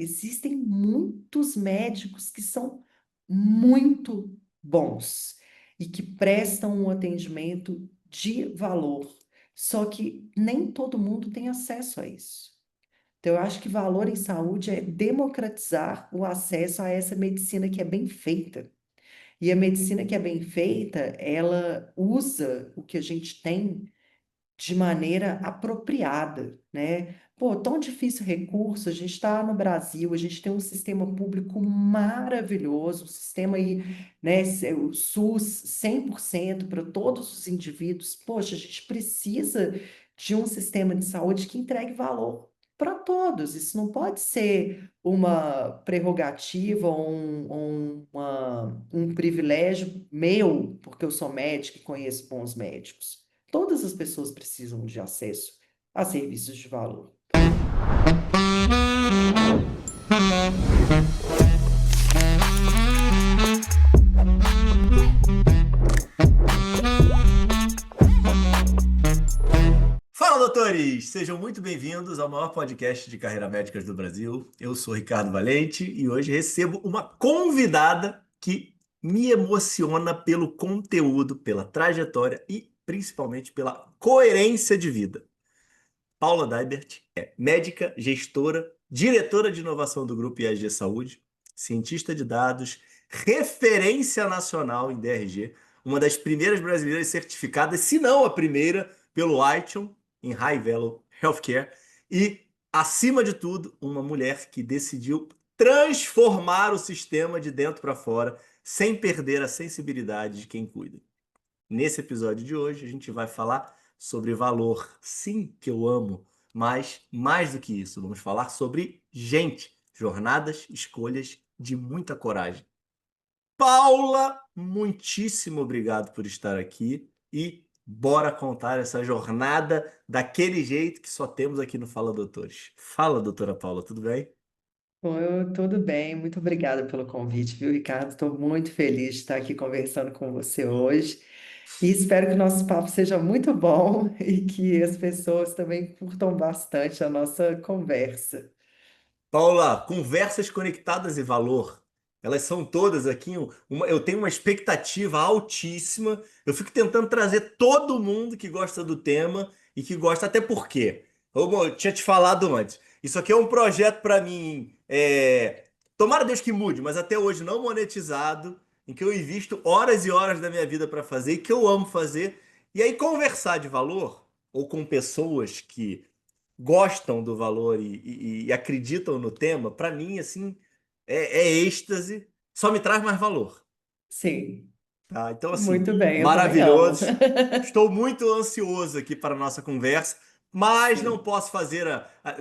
Existem muitos médicos que são muito bons e que prestam um atendimento de valor. Só que nem todo mundo tem acesso a isso. Então, eu acho que valor em saúde é democratizar o acesso a essa medicina que é bem feita. E a medicina que é bem feita, ela usa o que a gente tem de maneira apropriada, né? Pô, tão difícil recurso, a gente está no Brasil, a gente tem um sistema público maravilhoso, um sistema aí, né, o SUS 100% para todos os indivíduos. Poxa, a gente precisa de um sistema de saúde que entregue valor para todos. Isso não pode ser uma prerrogativa ou um privilégio meu, porque eu sou médico e conheço bons médicos. Todas as pessoas precisam de acesso a serviços de valor. Fala, doutores! Sejam muito bem-vindos ao maior podcast de carreira médicas do Brasil. Eu sou Ricardo Valente e hoje recebo uma convidada que me emociona pelo conteúdo, pela trajetória e principalmente pela coerência de vida. Paula Daibert é médica, gestora, diretora de inovação do Grupo IAG Saúde, cientista de dados, referência nacional em DRG, uma das primeiras brasileiras certificadas, se não a primeira, pelo ITION, em High Value Healthcare, e, acima de tudo, uma mulher que decidiu transformar o sistema de dentro para fora, sem perder a sensibilidade de quem cuida. Nesse episódio de hoje, a gente vai falar sobre valor. Sim, que eu amo, mas mais do que isso, vamos falar sobre gente, jornadas, escolhas de muita coragem. Paula, muitíssimo obrigado por estar aqui e bora contar essa jornada daquele jeito que só temos aqui no Fala Doutores. Fala, doutora Paula, tudo bem? Tudo bem, muito obrigada pelo convite, viu, Ricardo? Estou muito feliz de estar aqui conversando com você hoje e espero que o nosso papo seja muito bom e que as pessoas também curtam bastante a nossa conversa. Paula, conversas conectadas e valor. Elas são todas aqui. Eu tenho uma expectativa altíssima. Eu fico tentando trazer todo mundo que gosta do tema e que gosta, até porque, como eu tinha te falado antes, isso aqui é um projeto para mim. Tomara Deus que mude, mas até hoje não monetizado, em que eu invisto horas e horas da minha vida para fazer e que eu amo fazer. E aí, conversar de valor, ou com pessoas que gostam do valor e acreditam no tema, para mim, assim, é êxtase, só me traz mais valor. Sim, Tá? Então, assim, muito bem, eu também amo. maravilhoso. Estou muito ansioso aqui para a nossa conversa, mas não Sim, posso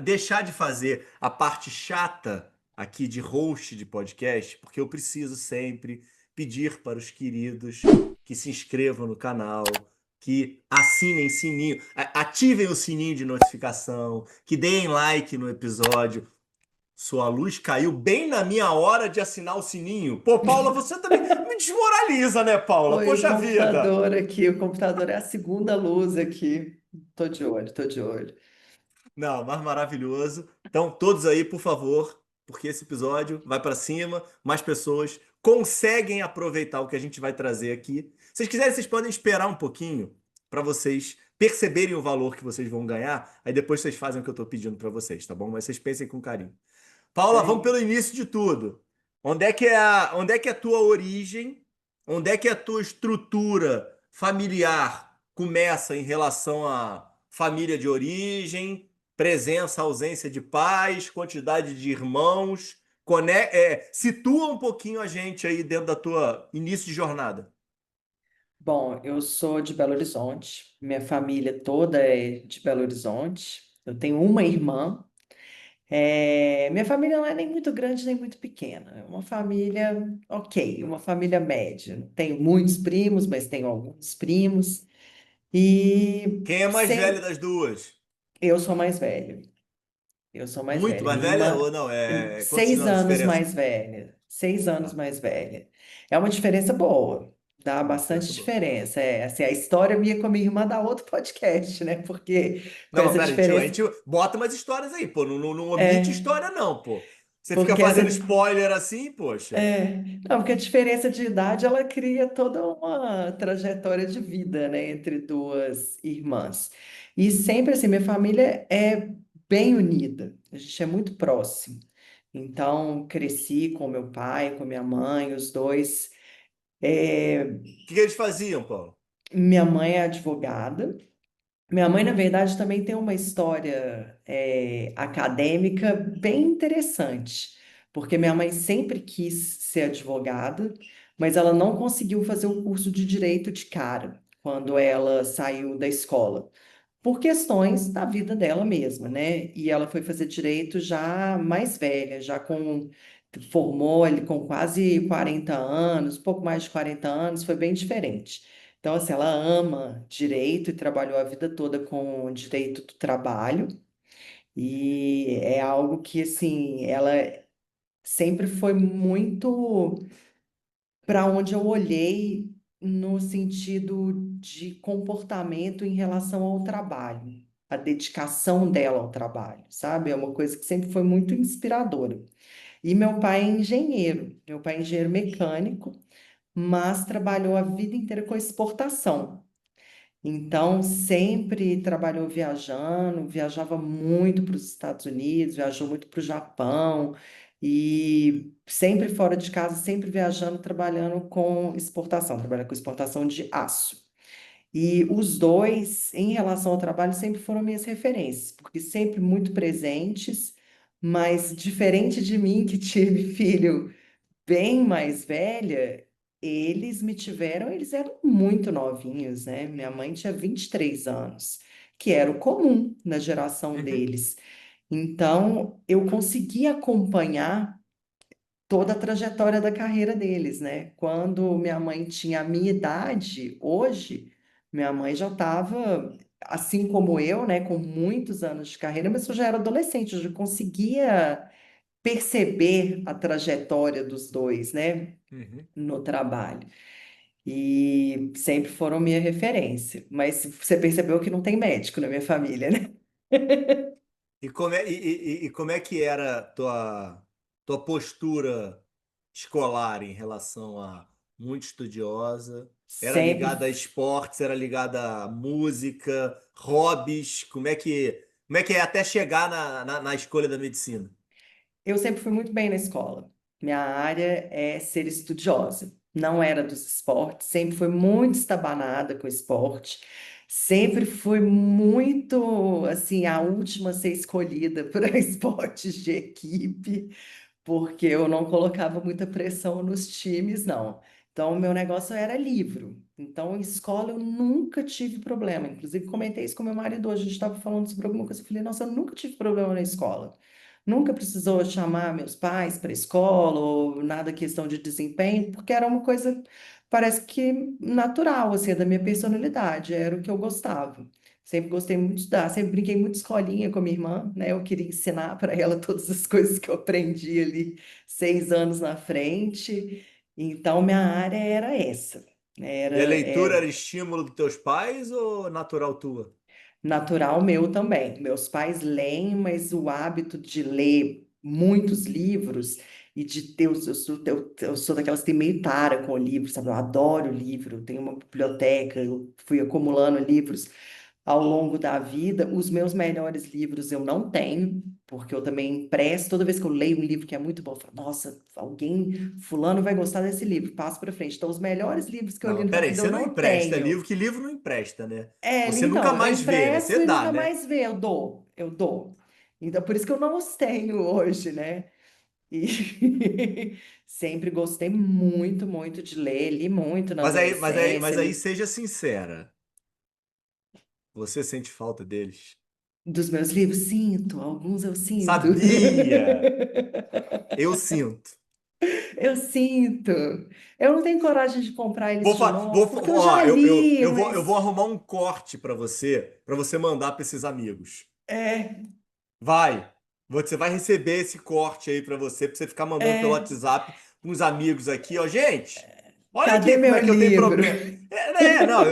deixar de fazer a parte chata aqui de host de podcast, porque eu preciso sempre pedir para os queridos que se inscrevam no canal, que assinem sininho, ativem o sininho de notificação, que deem like no episódio. Sua luz caiu bem na minha hora de assinar o sininho. Pô, Paula, você também me desmoraliza, né, Paula? foi o Poxa vida. computador aqui, o computador é a segunda luz aqui. Tô de olho, tô de olho. Não, mas maravilhoso. Então, todos aí, por favor, porque esse episódio vai para cima, mais pessoas conseguem aproveitar o que a gente vai trazer aqui. Se vocês quiserem, vocês podem esperar um pouquinho para vocês perceberem o valor que vocês vão ganhar. Aí depois vocês fazem o que eu estou pedindo para vocês, tá bom? Mas vocês pensem com carinho. Isso Paula, vamos aí. pelo início de tudo. Onde é que é a tua origem? Onde é que a tua estrutura familiar começa em relação à família de origem, presença, ausência de pais, quantidade de irmãos? Situa um pouquinho a gente aí dentro da tua início de jornada. Bom, eu sou de Belo Horizonte, minha família toda é de Belo Horizonte. Eu tenho uma irmã. Minha família não é nem muito grande nem muito pequena. É uma família ok, uma família média. Tenho muitos primos, mas tenho alguns primos. E Quem é mais velho sempre, das duas? eu sou mais velho. Eu sou mais Muito velha. mais Minha velha irmã, ou não? Quantos seis anos de anos diferença? mais velha. 6 anos Tá, mais velha. É uma diferença boa. Dá uma bastante diferença boa. diferença. Assim, a história minha com a minha irmã dá outro podcast, né? Porque com Não, mas essa pera, a diferença. gente bota umas histórias aí, pô. Não omite É, história, não, pô. Você fica Porque essa fazendo spoiler assim, poxa. não, porque a diferença de idade ela cria toda uma trajetória de vida, né, entre duas irmãs. E sempre assim, minha família é bem unida, a gente é muito próximo. Então, cresci com meu pai, com minha mãe, os dois. É, O que eles faziam, Paulo? minha mãe é advogada. Minha mãe, na verdade, também tem uma história acadêmica bem interessante, porque minha mãe sempre quis ser advogada, mas ela não conseguiu fazer o curso de direito de cara quando ela saiu da escola, por questões da vida dela mesma, né? E ela foi fazer direito já mais velha, formou ele com quase 40 anos, pouco mais de 40 anos, foi bem diferente. Então, assim, ela ama direito e trabalhou a vida toda com direito do trabalho, e é algo que, assim, ela sempre foi muito para onde eu olhei no sentido de comportamento em relação ao trabalho, a dedicação dela ao trabalho, sabe? É uma coisa que sempre foi muito inspiradora. E meu pai é engenheiro, meu pai é engenheiro mecânico, mas trabalhou a vida inteira com exportação. Então, sempre trabalhou viajando, viajava muito para os Estados Unidos, viajou muito para o Japão, e sempre fora de casa, sempre viajando, trabalhando com exportação, trabalhando com exportação de aço. E os dois, em relação ao trabalho, sempre foram minhas referências, porque sempre muito presentes, mas diferente de mim, que tive filho bem mais velha, eles me tiveram, eles eram muito novinhos, né? Minha mãe tinha 23 anos, que era o comum na geração Uhum. deles. Então, eu consegui acompanhar toda a trajetória da carreira deles, né? Quando minha mãe tinha a minha idade, hoje, minha mãe já estava, assim como eu, né, com muitos anos de carreira, mas eu já era adolescente, eu já conseguia perceber a trajetória dos dois, né, Uhum. no trabalho. E sempre foram minha referência. Mas você percebeu que não tem médico na minha família, né? E como é que era tua postura escolar em relação a muito estudiosa? Era Sempre ligada a esportes, era ligada a música, hobbies? Como é que é até chegar na escolha da medicina? Eu sempre fui muito bem na escola. Minha área é ser estudiosa. Não era dos esportes, sempre fui muito estabanada com esporte. Sempre fui muito, assim, a última a ser escolhida para esportes de equipe, porque eu não colocava muita pressão nos times, não. Então, o meu negócio era livro. Então, em escola, eu nunca tive problema. Inclusive, comentei isso com meu marido hoje. A gente estava falando sobre alguma coisa. Eu falei, nossa, eu nunca tive problema na escola. Nunca precisou chamar meus pais para a escola ou nada questão de desempenho, porque era uma coisa, parece que natural, assim, da minha personalidade. Era o que eu gostava. Sempre gostei muito de estudar, sempre brinquei muito de escolinha com a minha irmã, né? Eu queria ensinar para ela todas as coisas que eu aprendi ali 6 anos na frente. Então, minha área era essa. E a leitura era Era estímulo dos teus pais ou natural tua? natural meu também. Meus pais leem, mas o hábito de ler muitos livros e de ter, eu sou daquelas que tem meio tara com o livro, sabe? Eu adoro livro, tenho uma biblioteca, eu fui acumulando livros ao longo da vida. Os meus melhores livros eu não tenho, porque eu também empresto. Toda vez que eu leio um livro que é muito bom, eu falo, nossa, alguém, fulano vai gostar desse livro, passo para frente. Então, os melhores livros que eu li Não, na peraí, vida eu você não não empresta tenho. livro, que livro não empresta, né? Você nunca Então, eu mais vê, né? empresto Você e dá, nunca né? mais vê, eu dou. Então, por isso que eu não os tenho hoje, né? E sempre gostei muito, muito de ler, li muito na Mas aí, adolescência. seja sincera. Você sente falta deles? Dos meus livros, sinto, alguns eu sinto. Sabia! Eu sinto. Eu sinto. Eu não tenho coragem de comprar eles Vou, de fa- novo, vou, porque eu ó, já li, eu vou mas arrumar um corte para você mandar para esses amigos. é, Vai. Você vai receber esse corte aí para você ficar mandando pelo é, WhatsApp com os amigos aqui, ó. Gente, olha cadê aqui como meu é que eu tenho livro? problema. Não,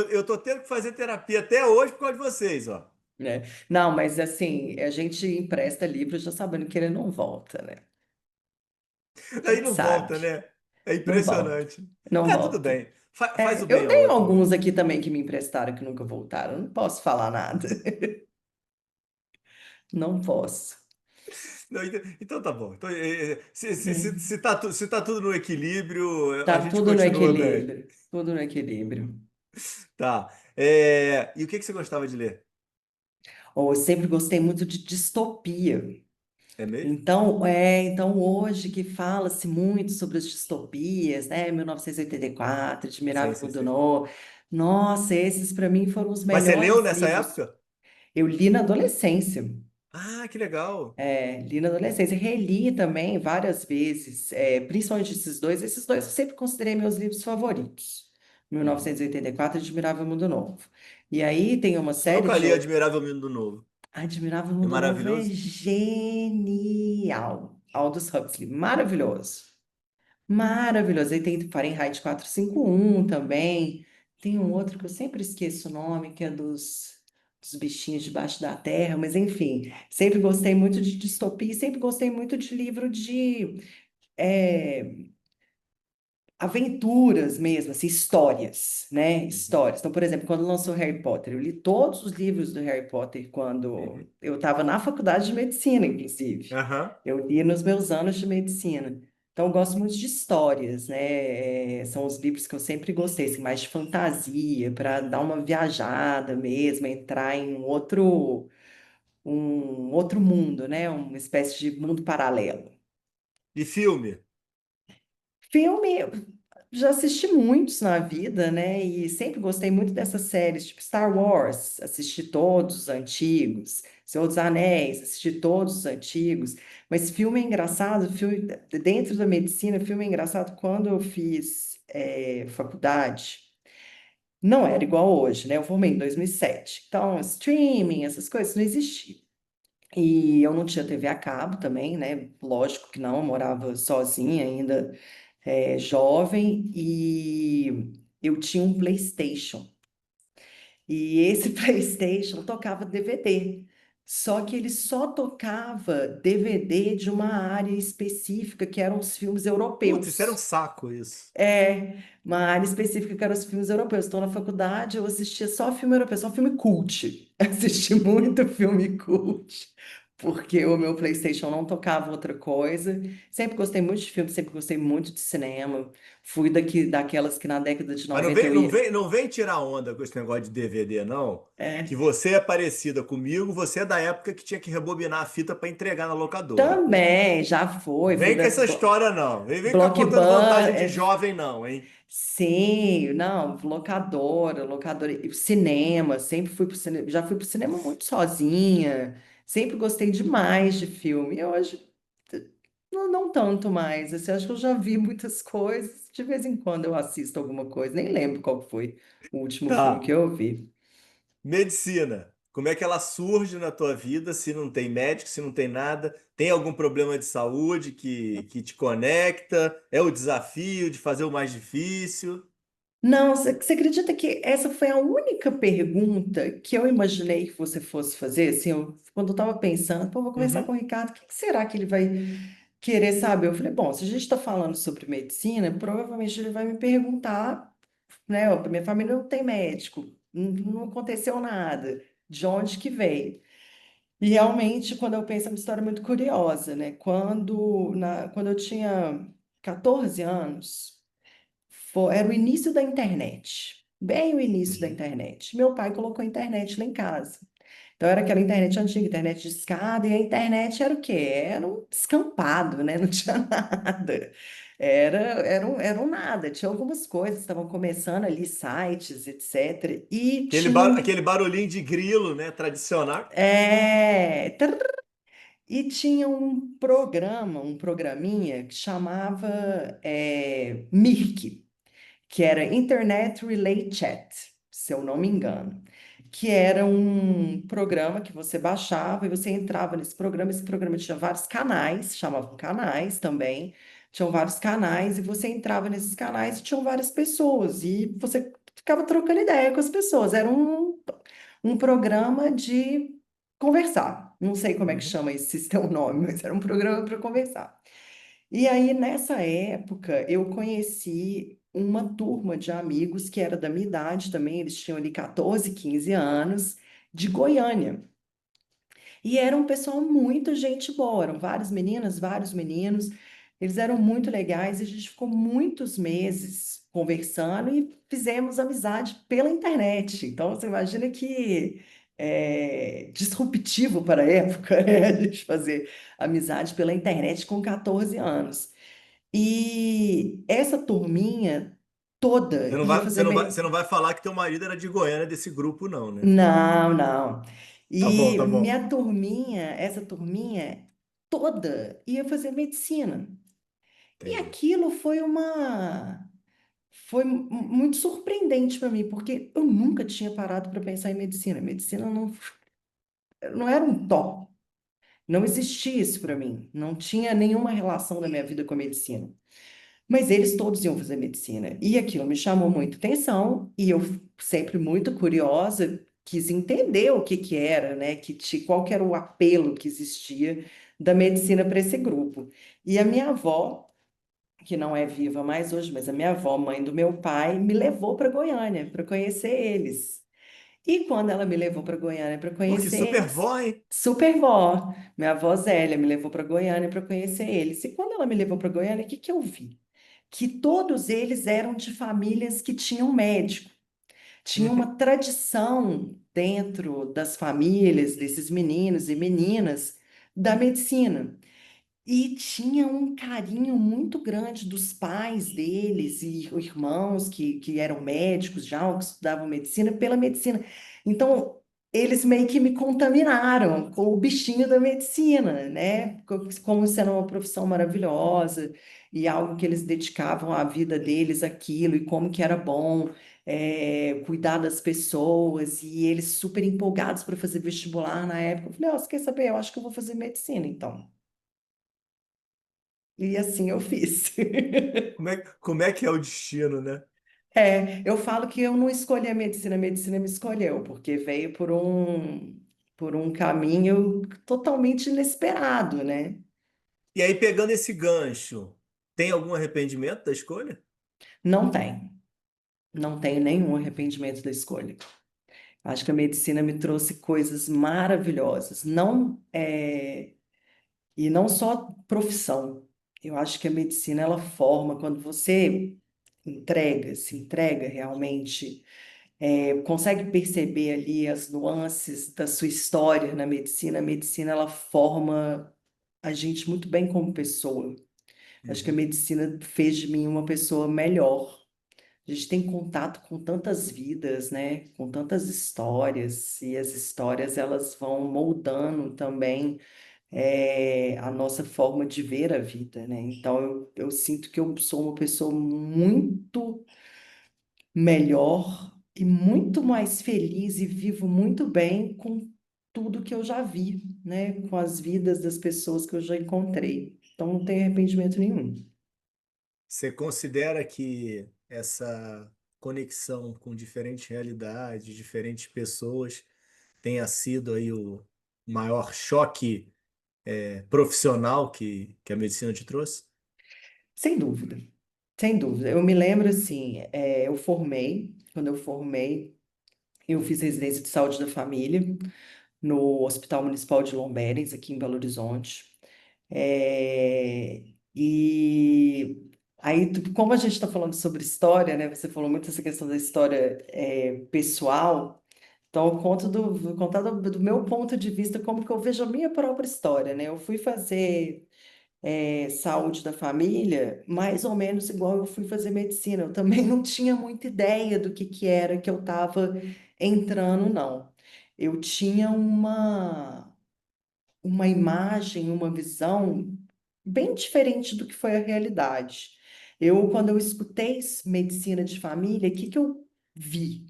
eu tô tendo que fazer terapia até hoje por causa de vocês, ó. né? Não, mas assim, a gente empresta livro já sabendo que ele não volta, né? A Aí gente não sabe, volta, né? É não volta, impressionante. não É, tudo volta. bem. Faz É, o bem eu ao tenho outro, alguns né? aqui também que me emprestaram que nunca voltaram. Não posso falar nada. Não posso. Não, então tá bom. Então, É, se tá tudo no equilíbrio, a tá gente tudo no continua bem. equilíbrio. Tudo no equilíbrio. Tá. É, e o que que você gostava de ler? Oh, eu sempre gostei muito de distopia. É mesmo? Então hoje que fala-se muito sobre as distopias, né? 1984, Sim, Admirável sim, Mundo sim. Novo. Nossa, esses para mim foram os Mas você leu melhores nessa livros. época? Eu li na adolescência. Ah, que legal. Li na adolescência, reli também várias vezes, principalmente esses dois eu sempre considerei meus livros favoritos. Uhum. 1984 e Admirável Mundo Novo. E aí tem uma Eu série nunca de li outros. Admirável Mundo Novo. Admirável É Mundo Novo é maravilhoso? genial. Aldous Huxley, maravilhoso. Maravilhoso. Aí tem Fahrenheit 451 também. Tem um outro que eu sempre esqueço o nome, que é dos bichinhos debaixo da terra, mas enfim, sempre gostei muito de distopia, e sempre gostei muito de livro de é, aventuras mesmo, assim, histórias, né? Uhum. Histórias. Então, por exemplo, quando lançou Harry Potter, eu li todos os livros do Harry Potter quando Uhum. eu estava na faculdade de medicina, inclusive. Aham. Eu li nos meus anos de medicina. Então, eu gosto muito de histórias, né? São os livros que eu sempre gostei, assim, mais de fantasia, para dar uma viajada mesmo, entrar em um outro mundo, né? Uma espécie de mundo paralelo. E filme? Filme, já assisti muitos na vida, né? E sempre gostei muito dessas séries, tipo Star Wars, assisti todos os antigos, Senhor dos Anéis, assisti todos os antigos. Mas filme é engraçado, filme dentro da medicina, filme é engraçado quando eu fiz faculdade. Não era igual hoje, né? Eu formei em 2007. Então, streaming, essas coisas não existiam. E eu não tinha TV a cabo também, né? Lógico que não, eu morava sozinha ainda, jovem, e eu tinha um PlayStation. E esse PlayStation tocava DVD. Só que ele só tocava DVD de uma área específica, que eram os filmes Putz, isso era um europeus. saco, isso. Uma área específica que eram os filmes europeus. Então, na faculdade, eu assistia só filme europeu, só filme cult. Assisti muito filme cult, porque o meu PlayStation não tocava outra coisa. Sempre gostei muito de filme, sempre gostei muito de cinema. Fui daquelas que na década de Mas 90 eu ia. não vem tirar onda com esse negócio de DVD, não. Que É, você é parecida comigo, você é da época que tinha que rebobinar a fita para entregar na locadora. também, já fui Vem com da essa história, não. Vem cá contando vantagem de Blockbuster. jovem, não, hein? Sim, não, locadora, e cinema, sempre fui pro cinema, já fui pro cinema muito sozinha, sempre gostei demais de filme. E hoje não tanto mais, assim, acho que eu já vi muitas coisas, de vez em quando eu assisto alguma coisa, nem lembro qual foi o último filme que Tá. eu vi. Medicina. Como é que ela surge na tua vida se não tem médico, se não tem nada? Tem algum problema de saúde que te conecta? É o desafio de fazer o mais difícil? Não, você acredita que essa foi a única pergunta que eu imaginei que você fosse fazer? Assim, quando eu estava pensando, pô, vou conversar com Uhum. o Ricardo, o que que será que ele vai querer saber? Eu falei, bom, se a gente está falando sobre medicina, provavelmente ele vai me perguntar, né? Ó, minha família não tem médico, não aconteceu nada, de onde que veio? E realmente, quando eu penso, é uma história muito curiosa, né? Quando eu tinha 14 anos, era o início da internet, bem o início da Uhum. internet. Meu pai colocou a internet lá em casa. Então era aquela internet antiga, internet de escada, e a internet era o quê? Era um descampado, né? Não tinha nada. Era um nada. Tinha algumas coisas, estavam começando ali, sites, etc. E tinha Aquele barulhinho de grilo, né? Tradicional. é, trrr, e tinha um programinha que chamava Mirk, que era Internet Relay Chat, se eu não me engano, que era um programa que você baixava e você entrava nesse programa. Esse programa tinha vários canais, chamavam canais também, tinham vários canais e você entrava nesses canais e tinham várias pessoas e você ficava trocando ideia com as pessoas. Era um um programa de conversar. Não sei como é que Uhum. chama isso, se isso tem um nome, mas era um programa para conversar. E aí, nessa época, eu conheci uma turma de amigos que era da minha idade também, eles tinham ali 14, 15 anos, de Goiânia. E era um pessoal muito gente boa, eram várias meninas, vários meninos, eles eram muito legais e a gente ficou muitos meses conversando e fizemos amizade pela internet. Então, você imagina que disruptivo para a época, né? A gente fazer amizade pela internet com 14 anos. E essa turminha toda ia fazer. Você não vai falar que teu marido era de Goiânia desse grupo, não, né? Não, não. Tá bom, E tá bom. minha turminha, essa turminha toda ia fazer medicina. E Entendi. aquilo muito surpreendente para mim, porque eu nunca tinha parado para pensar em medicina. Medicina não era um top, não existia isso para mim. Não tinha nenhuma relação da minha vida com a medicina. Mas eles todos iam fazer medicina. E aquilo me chamou muita atenção, e eu sempre muito curiosa, quis entender o que que era, né? Qual que era o apelo que existia da medicina para esse grupo. E a minha avó, que não é viva mais hoje, mas a minha avó, mãe do meu pai, me levou para Goiânia para conhecer eles. E quando ela me levou para Goiânia para Pô, que conhecer super eles, vó, hein? super vó, minha avó Zélia me levou para Goiânia para conhecer eles. E quando ela me levou para Goiânia, o que que eu vi? Que todos eles eram de famílias que tinham médico. Tinha Uhum. uma tradição dentro das famílias desses meninos e meninas da medicina. E tinha um carinho muito grande dos pais deles e irmãos que eram médicos já, ou que estudavam medicina, pela medicina. Então, eles meio que me contaminaram com o bichinho da medicina, né? Como sendo uma profissão maravilhosa e algo que eles dedicavam a vida deles aquilo e como que era bom cuidar das pessoas e eles super empolgados para fazer vestibular na época. Eu falei, ó, você quer saber? Eu acho que eu vou fazer medicina, então. E assim eu fiz. Como é que é o destino, né? Eu falo que eu não escolhi a medicina me escolheu, porque veio por um caminho totalmente inesperado, né? E aí, pegando esse gancho, tem algum arrependimento da escolha? Não tem, não tenho nenhum arrependimento da escolha. Acho que a medicina me trouxe coisas maravilhosas, e não só profissão. Eu acho que a medicina ela forma quando você se entrega realmente consegue perceber ali as nuances da sua história na medicina. A medicina ela forma a gente muito bem como pessoa. Acho que a Uhum. medicina fez de mim uma pessoa melhor. A gente tem contato com tantas vidas, né? Com tantas histórias, e as histórias elas vão moldando também a nossa forma de ver a vida, né? Então eu sinto que eu sou uma pessoa muito melhor e muito mais feliz e vivo muito bem com tudo que eu já vi, né? Com as vidas das pessoas que eu já encontrei. Então não tenho arrependimento nenhum. Você considera que essa conexão com diferentes realidades, diferentes pessoas, tenha sido aí o maior choque profissional que a medicina te trouxe? Sem dúvida, sem dúvida. Eu me lembro assim, quando eu formei, eu fiz residência de saúde da família no Hospital Municipal de Lombarens, aqui em Belo Horizonte. E aí, como a gente está falando sobre história, né? Você falou muito essa questão da história pessoal. Então, vou contar do meu ponto de vista, como que eu vejo a minha própria história, né? Eu fui fazer saúde da família, mais ou menos igual eu fui fazer medicina. Eu também não tinha muita ideia do que era que eu estava entrando, não. Eu tinha uma imagem, uma visão bem diferente do que foi a realidade. Quando eu escutei medicina de família, o que que eu vi?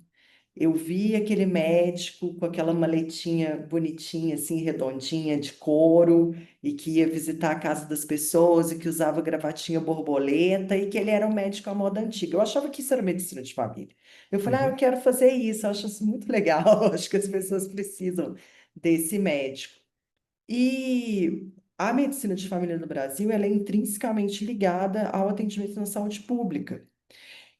Eu vi aquele médico com aquela maletinha bonitinha, assim, redondinha, de couro, e que ia visitar a casa das pessoas e que usava gravatinha borboleta e que ele era um médico à moda antiga. Eu achava que isso era medicina de família. Eu falei, eu Uhum. quero fazer isso, eu acho isso muito legal, acho que as pessoas precisam desse médico. E a medicina de família no Brasil, ela é intrinsecamente ligada ao atendimento na saúde pública.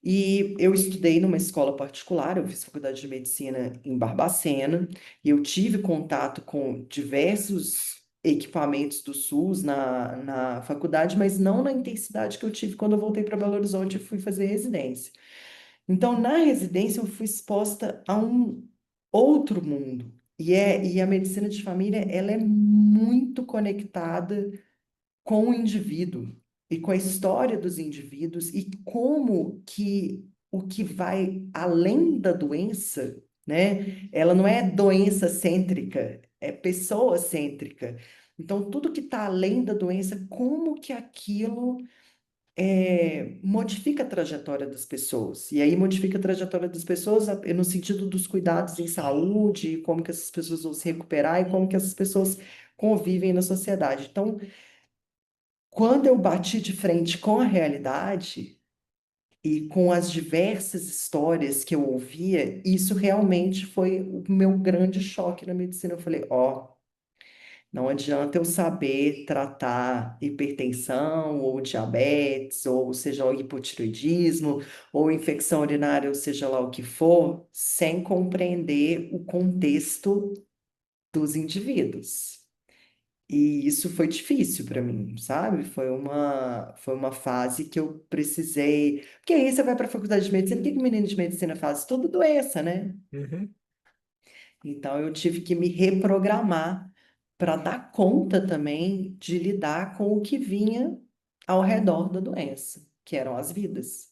E eu estudei numa escola particular, eu fiz faculdade de medicina em Barbacena, e eu tive contato com diversos equipamentos do SUS na faculdade, mas não na intensidade que eu tive quando eu voltei para Belo Horizonte e fui fazer residência. Então, na residência, eu fui exposta a um outro mundo. E a medicina de família, ela é muito conectada com o indivíduo e com a história dos indivíduos e como que o que vai além da doença, né? Ela não é doença cêntrica, é pessoa cêntrica. Então, tudo que está além da doença, como que aquilo modifica a trajetória das pessoas. E aí modifica a trajetória das pessoas no sentido dos cuidados em saúde, como que essas pessoas vão se recuperar e como que essas pessoas convivem na sociedade. Então, quando eu bati de frente com a realidade e com as diversas histórias que eu ouvia, isso realmente foi o meu grande choque na medicina. Eu falei, ó, não adianta eu saber tratar hipertensão ou diabetes, ou seja, o hipotireoidismo, ou infecção urinária, ou seja lá o que for, sem compreender o contexto dos indivíduos. E isso foi difícil para mim, sabe? Foi uma fase que eu precisei. Porque aí você vai para a faculdade de medicina, o que que o menino de medicina faz? Tudo doença, né? Uhum. Então eu tive que me reprogramar para dar conta também de lidar com o que vinha ao redor da doença, que eram as vidas.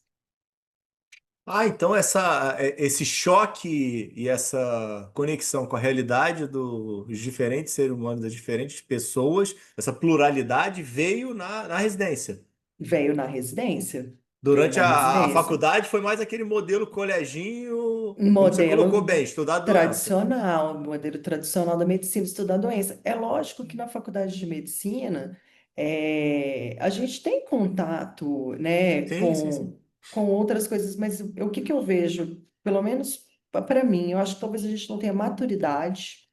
Ah, então esse choque e essa conexão com a realidade dos diferentes seres humanos, das diferentes pessoas, essa pluralidade veio na residência. Veio na residência, veio Durante na a residência. faculdade foi mais aquele modelo coleginho, Um como você colocou modelo bem, estudar a doença. tradicional, um modelo tradicional da medicina, estudar a doença. É lógico que na faculdade de medicina a gente tem contato, né, Sim, sim, sim. com outras coisas, mas o que que eu vejo, pelo menos para mim, eu acho que talvez a gente não tenha maturidade.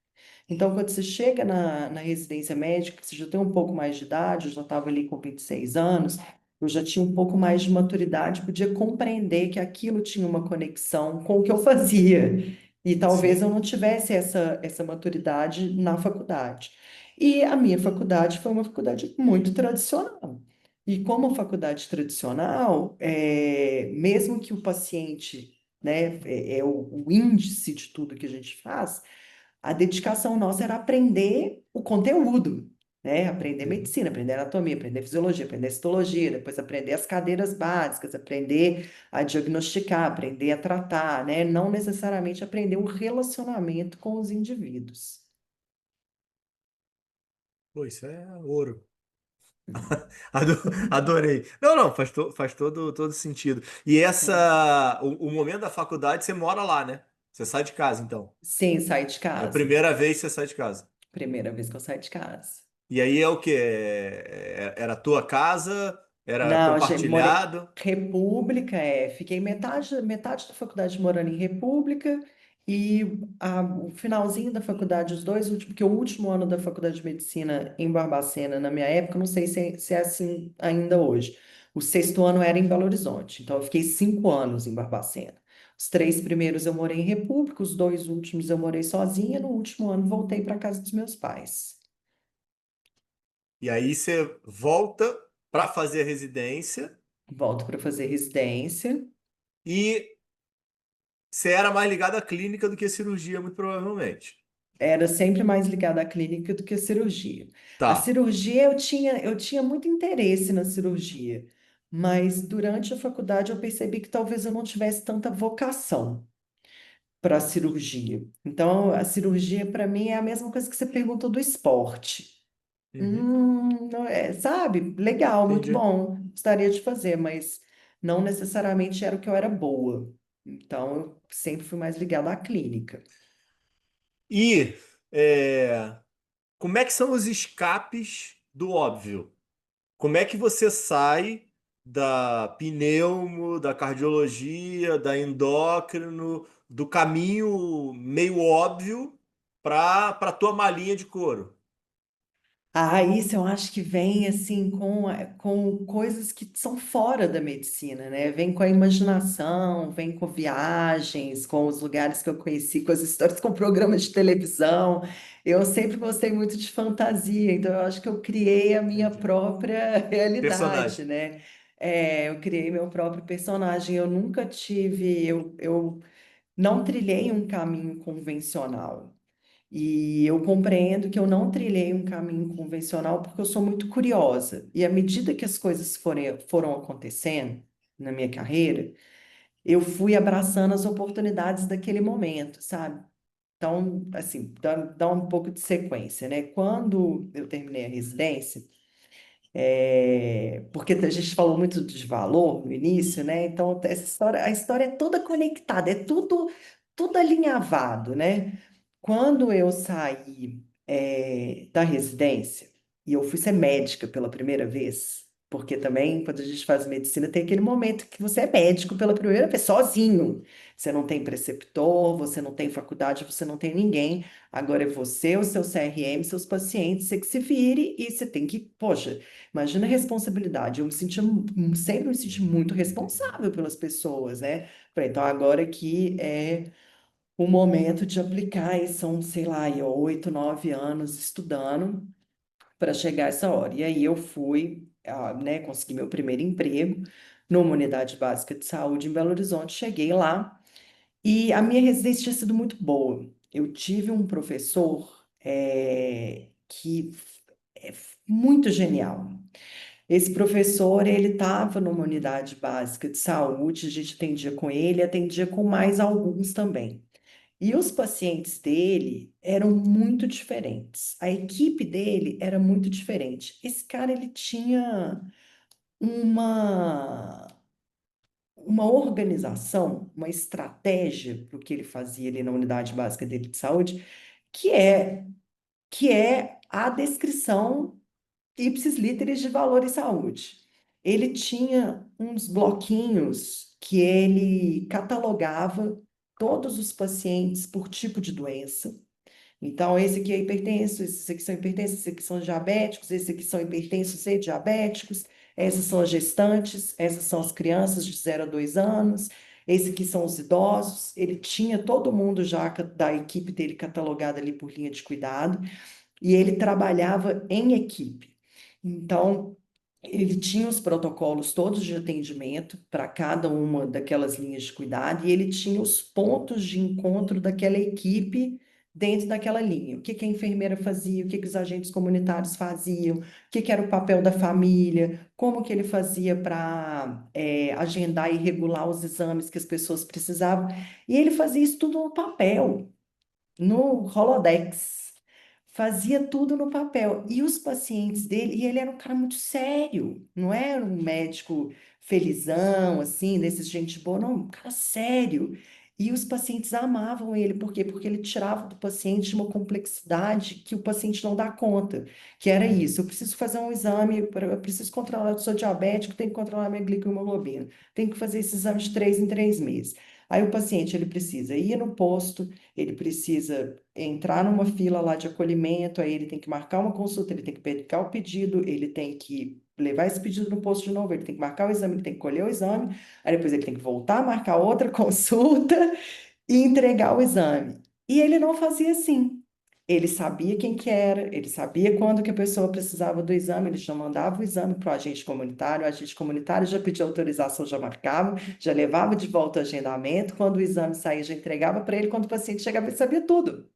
Então, quando você chega na residência médica, você já tem um pouco mais de idade, eu já estava ali com 26 anos, eu já tinha um pouco mais de maturidade, podia compreender que aquilo tinha uma conexão com o que eu fazia. E talvez eu Sim. não tivesse essa maturidade na faculdade. E a minha faculdade foi uma faculdade muito tradicional. E como faculdade tradicional, mesmo que o paciente, né, é o índice de tudo que a gente faz, a dedicação nossa era aprender o conteúdo, né? Aprender Uhum. medicina, aprender anatomia, aprender fisiologia, aprender citologia, depois aprender as cadeiras básicas, aprender a diagnosticar, aprender a tratar, né? Não necessariamente aprender o relacionamento com os indivíduos. Pô, isso é ouro. Adorei. Não, não, faz todo sentido. E o momento da faculdade, você mora lá, né? Você sai de casa, então. Sem sair de É a casa. primeira vez que você sai de casa. Primeira vez que eu saí de casa. E aí é o quê? Era a tua casa? Era Não, gente, morei compartilhado? República, fiquei metade da faculdade morando em República e o finalzinho da faculdade, os dois últimos, porque o último ano da faculdade de medicina em Barbacena, na minha época, não sei se é assim ainda hoje. O sexto ano era em Belo Horizonte, então eu fiquei 5 anos em Barbacena. Os 3 primeiros eu morei em República, os 2 últimos eu morei sozinha, no último ano voltei para casa dos meus pais. E aí você volta para fazer a residência Volto para fazer residência. e você era mais ligado à clínica do que à cirurgia, muito provavelmente. Era sempre mais ligada à clínica do que à cirurgia. A Tá. cirurgia eu tinha muito interesse na cirurgia, mas durante a faculdade eu percebi que talvez eu não tivesse tanta vocação para a cirurgia. Então, a cirurgia para mim é a mesma coisa que você perguntou do esporte. Uhum. Não é, sabe? Legal, muito Entendi. bom, gostaria de fazer, mas não necessariamente era o que eu era boa. Então, eu sempre fui mais ligada à clínica. E é, como é que são os escapes do óbvio? Como é que você sai da pneumo, da cardiologia, da endócrino, do caminho meio óbvio para a tua malinha de couro? Ah, isso eu acho que vem assim com coisas que são fora da medicina, né? Vem com a imaginação, vem com viagens, com os lugares que eu conheci, com as histórias, com programas de televisão. Eu sempre gostei muito de fantasia, então eu acho que eu criei a minha Entendi. própria realidade, Personagem. né? Eu criei meu próprio personagem. Eu nunca tive, eu não trilhei um caminho convencional. E eu compreendo que eu não trilhei um caminho convencional porque eu sou muito curiosa. E à medida que as coisas foram acontecendo na minha carreira, eu fui abraçando as oportunidades daquele momento, sabe? Então, assim, dá um pouco de sequência, né? Quando eu terminei a residência, porque a gente falou muito de valor no início, né? Então, essa história, a história é toda conectada, é tudo alinhavado, né? Quando eu saí, da residência e eu fui ser médica pela primeira vez, porque também quando a gente faz medicina tem aquele momento que você é médico pela primeira vez, sozinho. Você não tem preceptor, você não tem faculdade, você não tem ninguém. Agora é você, o seu CRM, seus pacientes, você que se vire e você tem que, poxa, imagina a responsabilidade. Sempre me senti muito responsável pelas pessoas, né? Falei, então agora aqui é o momento de aplicar, e são, sei lá, 8, 9 anos estudando para chegar a essa hora. E aí eu fui, né, consegui meu primeiro emprego numa unidade básica de saúde em Belo Horizonte. Cheguei lá e a minha residência tinha sido muito boa. Eu tive um professor que é muito genial. Esse professor, ele estava numa unidade básica de saúde, a gente atendia com ele, atendia com mais alguns também. E os pacientes dele eram muito diferentes. A equipe dele era muito diferente. Esse cara, ele tinha uma, uma organização, uma estratégia para o que ele fazia ali na unidade básica dele de saúde, que é, que é a descrição ipsis literis de valor e saúde. Ele tinha uns bloquinhos que ele catalogava todos os pacientes por tipo de doença. Então, esse aqui é hipertenso, esses aqui são hipertensos, esses aqui são diabéticos, esses aqui são hipertensos e diabéticos, essas são as gestantes, essas são as crianças de 0 a 2 anos, esses aqui são os idosos. Ele tinha todo mundo já da equipe dele catalogada ali por linha de cuidado e ele trabalhava em equipe. Então, ele tinha os protocolos todos de atendimento para cada uma daquelas linhas de cuidado e ele tinha os pontos de encontro daquela equipe dentro daquela linha. O que que a enfermeira fazia, o que que os agentes comunitários faziam, o que que era o papel da família, como que ele fazia para agendar e regular os exames que as pessoas precisavam. E ele fazia isso tudo no papel, no Holodex. Fazia tudo no papel. E os pacientes dele, e ele era um cara muito sério, não era um médico felizão, assim, desses gente boa, não, um cara sério. E os pacientes amavam ele, por quê? Porque ele tirava do paciente uma complexidade que o paciente não dá conta, que era isso, eu preciso fazer um exame, eu preciso controlar, eu sou diabético, tenho que controlar minha glicohemoglobina, tenho que fazer esse exame de 3 em 3 meses. Aí o paciente, ele precisa ir no posto, ele precisa entrar numa fila lá de acolhimento, aí ele tem que marcar uma consulta, ele tem que pegar o pedido, ele tem que levar esse pedido no posto de novo, ele tem que marcar o exame, ele tem que colher o exame, aí depois ele tem que voltar a marcar outra consulta e entregar o exame. E ele não fazia assim. Ele sabia quem que era, ele sabia quando que a pessoa precisava do exame, ele já mandava o exame para o agente comunitário já pedia autorização, já marcava, já levava de volta o agendamento, quando o exame saía, já entregava para ele, quando o paciente chegava, ele sabia tudo.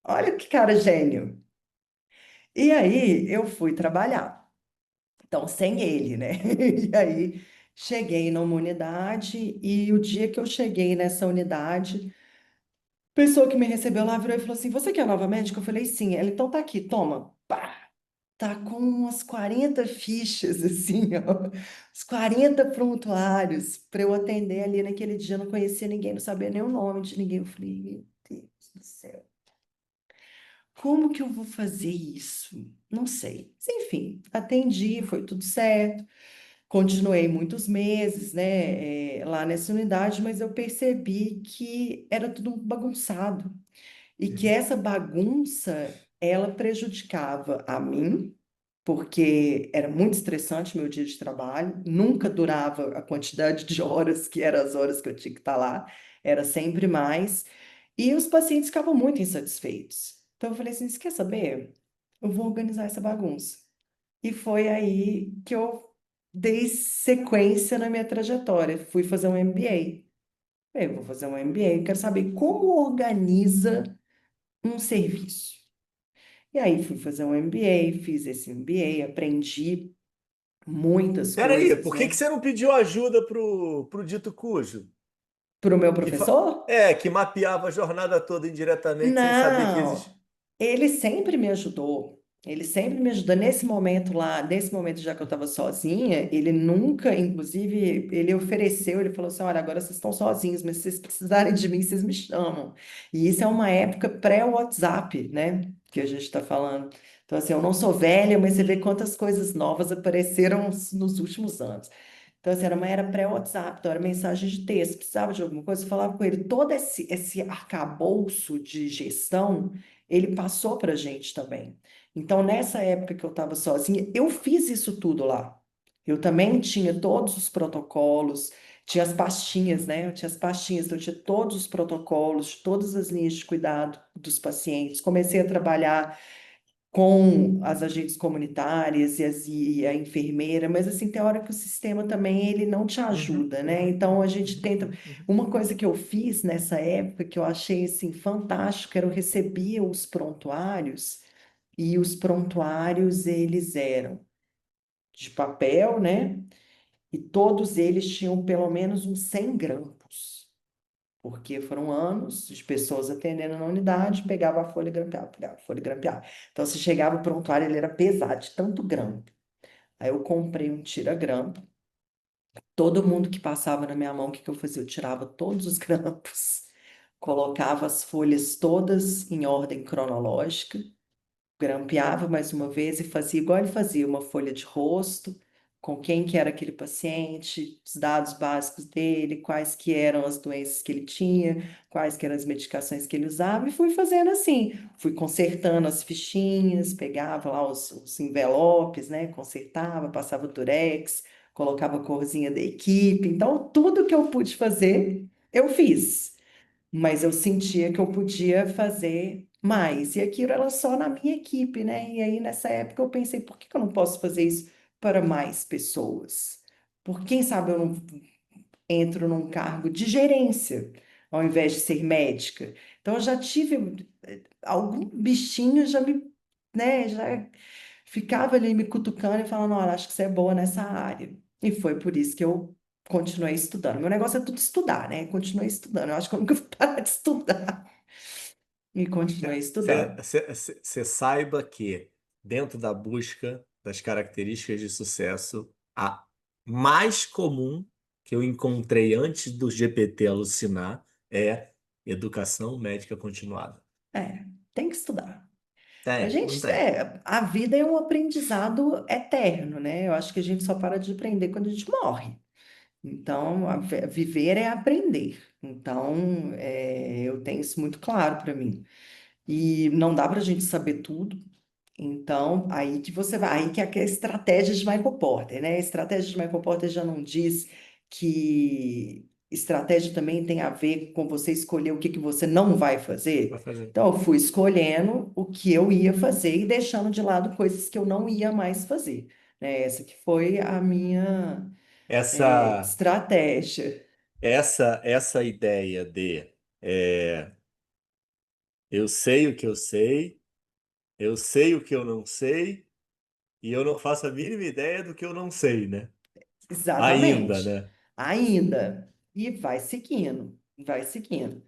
Olha que cara gênio. E aí eu fui trabalhar. Então, sem ele, né? E aí cheguei numa unidade e o dia que eu cheguei nessa unidade, a pessoa que me recebeu lá virou e falou assim: Você que é a nova médica? Eu falei: Sim. Ela, então tá aqui, toma. Pá! tá com umas 40 fichas, assim, ó, uns 40 prontuários para eu atender ali naquele dia. Eu não conhecia ninguém, não sabia nem o nome de ninguém. Eu falei, meu Deus do céu, como que eu vou fazer isso? Não sei. Mas, enfim, atendi, foi tudo certo. Continuei muitos meses, né, lá nessa unidade, mas eu percebi que era tudo muito bagunçado e que Uhum. essa bagunça ela prejudicava a mim, porque era muito estressante meu dia de trabalho, nunca durava a quantidade de horas que eram as horas que eu tinha que estar lá, era sempre mais, e os pacientes ficavam muito insatisfeitos. Então eu falei assim, você quer saber? Eu vou organizar essa bagunça. E foi aí que eu dei sequência na minha trajetória. Fui fazer um MBA. Eu vou fazer um MBA, quero saber como organiza um serviço. E aí fui fazer um MBA, fiz esse MBA, aprendi muitas Peraí, coisas, por que né? você não pediu ajuda pro dito cujo? Para o meu Que professor? que mapeava a jornada toda indiretamente sem saber que existia. Não, ele sempre me ajudou. Ele sempre me ajudou. Nesse momento lá, nesse momento já que eu estava sozinha, ele nunca, inclusive, ele ofereceu, ele falou assim: olha, agora vocês estão sozinhos, mas se vocês precisarem de mim, vocês me chamam. E isso é uma época pré-WhatsApp, né? Que a gente está falando. Então, assim, eu não sou velha, mas você vê quantas coisas novas apareceram nos últimos anos. Então, assim, era uma era pré-WhatsApp, então era mensagem de texto, precisava de alguma coisa, eu falava com ele. Todo esse arcabouço de gestão, ele passou para a gente também. Então, nessa época que eu estava sozinha, eu fiz isso tudo lá. Eu também tinha todos os protocolos, tinha as pastinhas, né? Eu tinha as pastinhas, então eu tinha todos os protocolos, todas as linhas de cuidado dos pacientes. Comecei a trabalhar com as agentes comunitárias e a enfermeira, mas assim, tem hora que o sistema também ele não te Uhum, ajuda, né? uhum, Então a uhum, gente uhum, tenta. uhum, uhum. Uma coisa que eu fiz nessa época que eu achei assim fantástico, era eu recebia os prontuários e os prontuários eles eram de papel, né? E todos eles tinham pelo menos uns 100 grampos. Porque foram anos de pessoas atendendo na unidade, pegava a folha e grampeava, pegava a folha e grampeava. Então, se chegava o prontuário, ele era pesado, de tanto grampo. Aí eu comprei um tira-grampo. Todo mundo que passava na minha mão, o que que eu fazia? Eu tirava todos os grampos, colocava as folhas todas em ordem cronológica, grampeava mais uma vez e fazia igual ele fazia, uma folha de rosto, com quem que era aquele paciente, os dados básicos dele, quais que eram as doenças que ele tinha, quais que eram as medicações que ele usava, e fui fazendo assim, fui consertando as fichinhas, pegava lá os envelopes, né, consertava, passava durex, colocava a corzinha da equipe, então tudo que eu pude fazer, eu fiz, mas eu sentia que eu podia fazer mais. E aquilo era só na minha equipe, né? E aí, nessa época, eu pensei, por que que eu não posso fazer isso para mais pessoas? Por quem sabe eu não entro num cargo de gerência, ao invés de ser médica? Então, eu já tive algum bichinho, já me, né, já ficava ali me cutucando e falando, olha, acho que você é boa nessa área. E foi por isso que eu continuei estudando. Meu negócio é tudo estudar, né? Continuei estudando. Eu acho que eu nunca vou parar de estudar. E continuei estudando. Você saiba que, dentro da busca das características de sucesso, a mais comum que eu encontrei antes do GPT alucinar é educação médica continuada. É, tem que estudar. A Não gente, tem. a vida é um aprendizado eterno, né? Eu acho que a gente só para de aprender quando a gente morre. Então, viver é aprender. Então, eu tenho isso muito claro para mim. E não dá para a gente saber tudo. Então, aí que você vai, aí que é a estratégia de Michael Porter, né? A estratégia de Michael Porter já não diz que estratégia também tem a ver com você escolher o que que você não vai Vai fazer. fazer. Então, eu fui escolhendo o que eu ia fazer e deixando de lado coisas que eu não ia mais fazer, né? Essa que foi a minha, Essa, estratégia. essa ideia de é, eu sei o que eu sei o que eu não sei, e eu não faço a mínima ideia do que eu não sei, né? Ainda, Exatamente. né? Ainda. E vai seguindo, vai seguindo.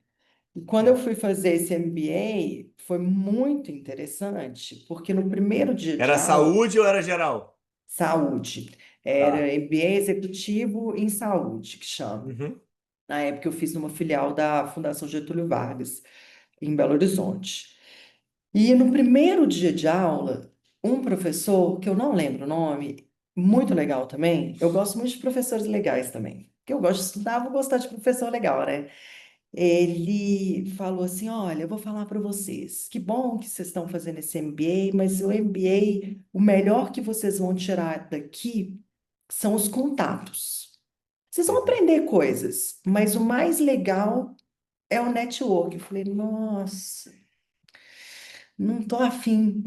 E quando eu É. fui fazer esse MBA, foi muito interessante, porque no primeiro dia de Era aula, saúde ou era geral? saúde, era Tá. MBA executivo em saúde, que chama. Uhum. Na época eu fiz numa filial da Fundação Getúlio Vargas, em Belo Horizonte. E no primeiro dia de aula, um professor, que eu não lembro o nome, muito legal também, eu gosto muito de professores legais também, porque eu gosto de estudar, vou gostar de professor legal, né? Ele falou assim: Olha, eu vou falar para vocês, que bom que vocês estão fazendo esse MBA, mas o MBA, o melhor que vocês vão tirar daqui são os contatos. Vocês vão Uhum. aprender coisas, mas o mais legal é o network. Eu falei, nossa, não tô afim.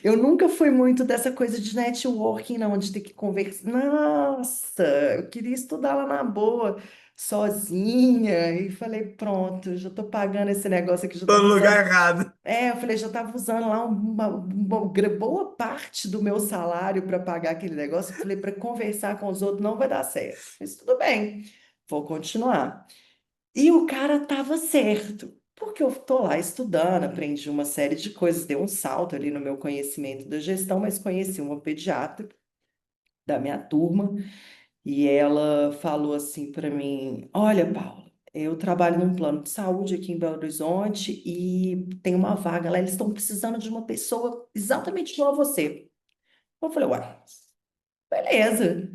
Eu nunca fui muito dessa coisa de networking, não, de ter que conversar. Nossa, eu queria estudar lá na boa, sozinha. E falei, pronto, já tô pagando esse negócio aqui, já Tô tava no lugar usando. errado. É, eu falei, já tava usando lá uma boa parte do meu salário para pagar aquele negócio. Eu falei, para conversar com os outros não vai dar certo. Mas tudo bem, vou continuar. E o cara tava certo, porque eu tô lá estudando, aprendi uma série de coisas, dei um salto ali no meu conhecimento da gestão, mas conheci uma pediatra da minha turma e ela falou assim para mim: Olha, Paula, eu trabalho num plano de saúde aqui em Belo Horizonte e tem uma vaga lá, eles estão precisando de uma pessoa exatamente igual a você. Eu falei: Ué, beleza.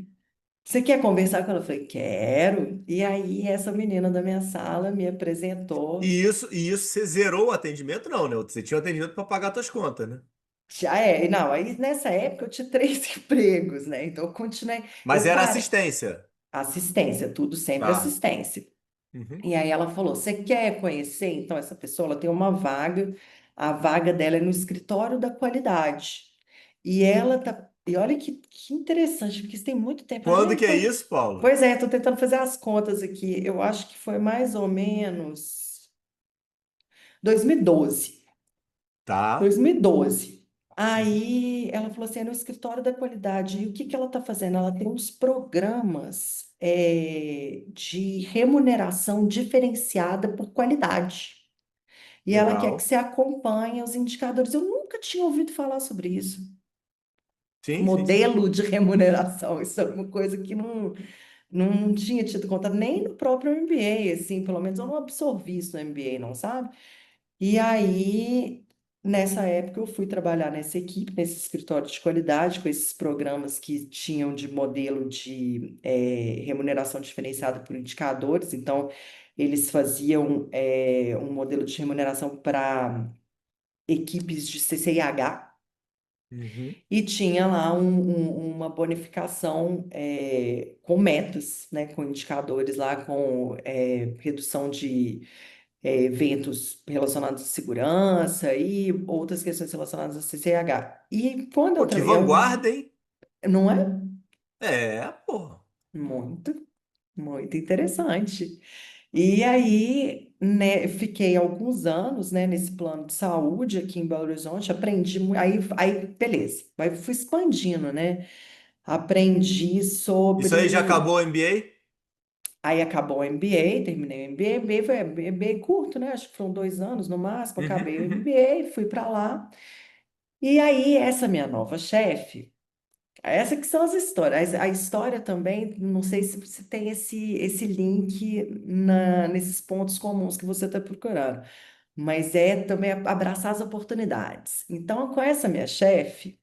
Você quer conversar com ela? Eu falei, quero. E aí, essa menina da minha sala me apresentou. E isso você zerou o atendimento, não, né? Você tinha o atendimento para pagar suas contas, né? Já é, não, aí nessa época eu tinha três empregos, né? Então eu continuei, Mas eu era parei. assistência. Assistência, tudo sempre Tá. assistência. Uhum. E aí ela falou: Você quer conhecer? Então, essa pessoa ela tem uma vaga, a vaga dela é no escritório da qualidade. E ela tá. E olha que interessante, porque isso tem muito tempo. Quando Ai, que é isso, Paulo? pois é, estou tentando fazer as contas aqui. Eu acho que foi mais ou menos 2012. Tá. 2012. Uhum. Aí ela falou assim, é no escritório da qualidade. E o que que ela está fazendo? Ela tem uns programas de remuneração diferenciada por qualidade. E ela quer que Legal. você acompanhe os indicadores. Eu nunca tinha ouvido falar sobre isso. Sim, sim, sim. Modelo de remuneração. Isso é uma coisa que não tinha tido contato nem no próprio MBA, assim, pelo menos eu não absorvi isso no MBA, não sabe? E aí, nessa época, eu fui trabalhar nessa equipe, nesse escritório de qualidade, com esses programas que tinham de modelo de remuneração diferenciada por indicadores. Então, eles faziam um modelo de remuneração para equipes de CCIH. Uhum. E tinha lá uma bonificação com metas, né, com indicadores lá, com redução de eventos relacionados à segurança e outras questões relacionadas a CCH. E quando eu Pô, que trabalhei, vanguarda, hein? não é É, pô. muito, muito interessante. E aí, né, fiquei alguns anos, né, nesse plano de saúde aqui em Belo Horizonte, aprendi, aí, beleza, aí fui expandindo, né? Aprendi Isso aí já sobre. acabou o MBA? Aí acabou o MBA, terminei o MBA, MBA foi MBA curto, né? Acho que foram 2 anos no máximo. Uhum, Acabei o uhum. MBA, fui para lá. E aí, essa minha nova chefe, essa que são as histórias. A história também, não sei se você tem esse link nesses pontos comuns que você está procurando, mas é também abraçar as oportunidades. Então, com essa minha chefe.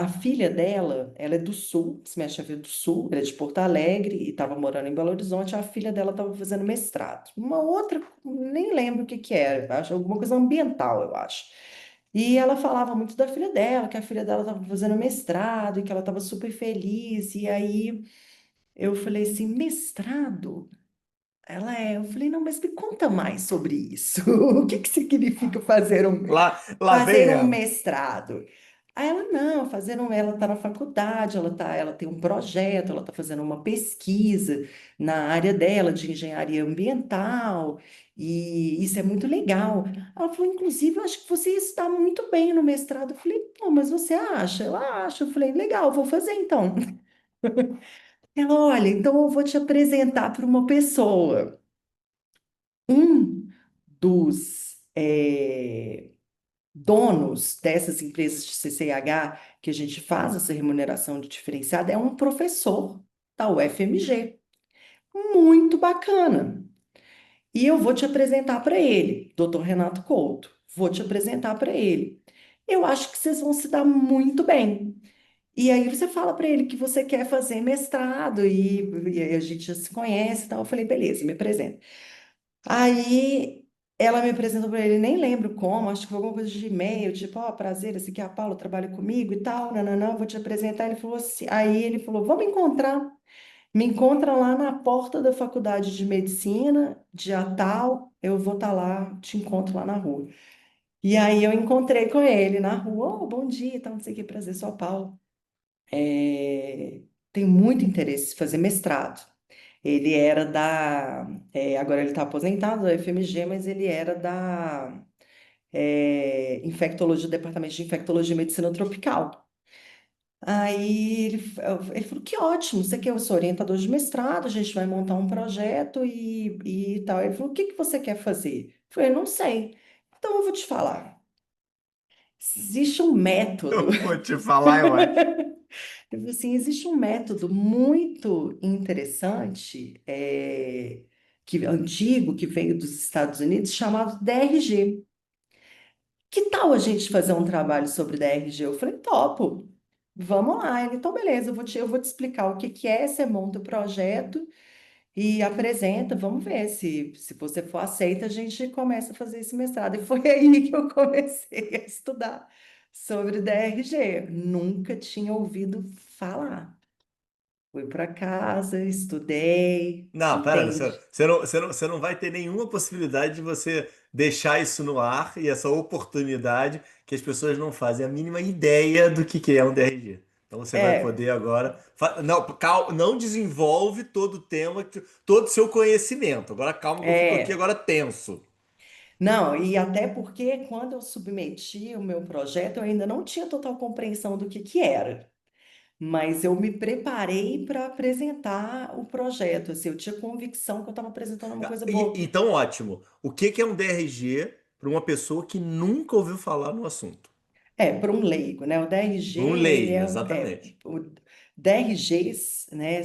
A filha dela, ela é do Sul, se minha chefe é do Sul, ela é de Porto Alegre e estava morando em Belo Horizonte. A filha dela estava fazendo mestrado. Uma outra, nem lembro o que que era, acho alguma coisa ambiental, eu acho. E ela falava muito da filha dela, que a filha dela estava fazendo mestrado e que ela estava super feliz. E aí eu falei assim: mestrado? Eu falei, não, mas me conta mais sobre isso. O que que significa Lá vem fazer um ela. mestrado? Aí ela, não, ela está na faculdade, ela tem um projeto, ela está fazendo uma pesquisa na área dela de engenharia ambiental, e isso é muito legal. Ela falou, inclusive, eu acho que você está muito bem no mestrado. Eu falei, pô, mas você acha? Ela acha. Eu falei, legal, vou fazer então. Ela, olha, então eu vou te apresentar para uma pessoa. Um dos donos dessas empresas de CCH, que a gente faz essa remuneração de diferenciada, é um professor da UFMG. Muito bacana. E eu vou te apresentar para ele, Dr. Renato Couto. Vou te apresentar para ele. Eu acho que vocês vão se dar muito bem. E aí você fala para ele que você quer fazer mestrado e a gente já se conhece e tal. Eu falei, beleza, me apresenta. Aí ela me apresentou para ele, nem lembro como, acho que foi alguma coisa de e-mail, tipo, ó, prazer, esse aqui é a Paula, trabalha comigo e tal, não, não, não, vou te apresentar. Ele falou assim, aí ele falou, vamos encontrar. Me encontra lá na porta da faculdade de medicina, dia tal, eu vou estar lá, te encontro lá na rua. E aí eu encontrei com ele na rua, oh, bom dia, então não sei o que, prazer, sou a Paula. É, tenho muito interesse em fazer mestrado. Ele era agora ele está aposentado da UFMG, mas ele era da infectologia, departamento de infectologia e medicina tropical. Aí ele falou, que ótimo, você quer, eu sou orientador de mestrado, a gente vai montar um projeto e tal. Ele falou, o que que você quer fazer? Eu falei, não sei. Então eu vou te falar. Existe um método. Eu vou te falar, é ótimo. Ele falou assim, existe um método muito interessante, antigo, que veio dos Estados Unidos, chamado DRG. Que tal a gente fazer um trabalho sobre DRG? Eu falei, topo. Vamos lá. Ele, então, beleza, eu vou te explicar o que que é, você monta o projeto e apresenta, vamos ver se você for aceita, a gente começa a fazer esse mestrado. E foi aí que eu comecei a estudar sobre DRG. Nunca tinha ouvido falar. Fui para casa, estudei, Não, pera, entendi. você não vai ter nenhuma possibilidade de você deixar isso no ar e essa oportunidade que as pessoas não fazem a mínima ideia do que é um DRG. Então você vai É, poder agora. Não, não desenvolve todo o tema, todo o seu conhecimento. Agora calma que eu fico aqui é. agora tenso. Não, e até porque quando eu submeti o meu projeto, eu ainda não tinha total compreensão do que era. Mas eu me preparei para apresentar o projeto. Assim, eu tinha convicção que eu estava apresentando uma coisa boa. Então, ótimo. O que é um DRG para uma pessoa que nunca ouviu falar no assunto? Para um leigo, né? O DRG, Para um ele leigo, é exatamente. o DRGs, né,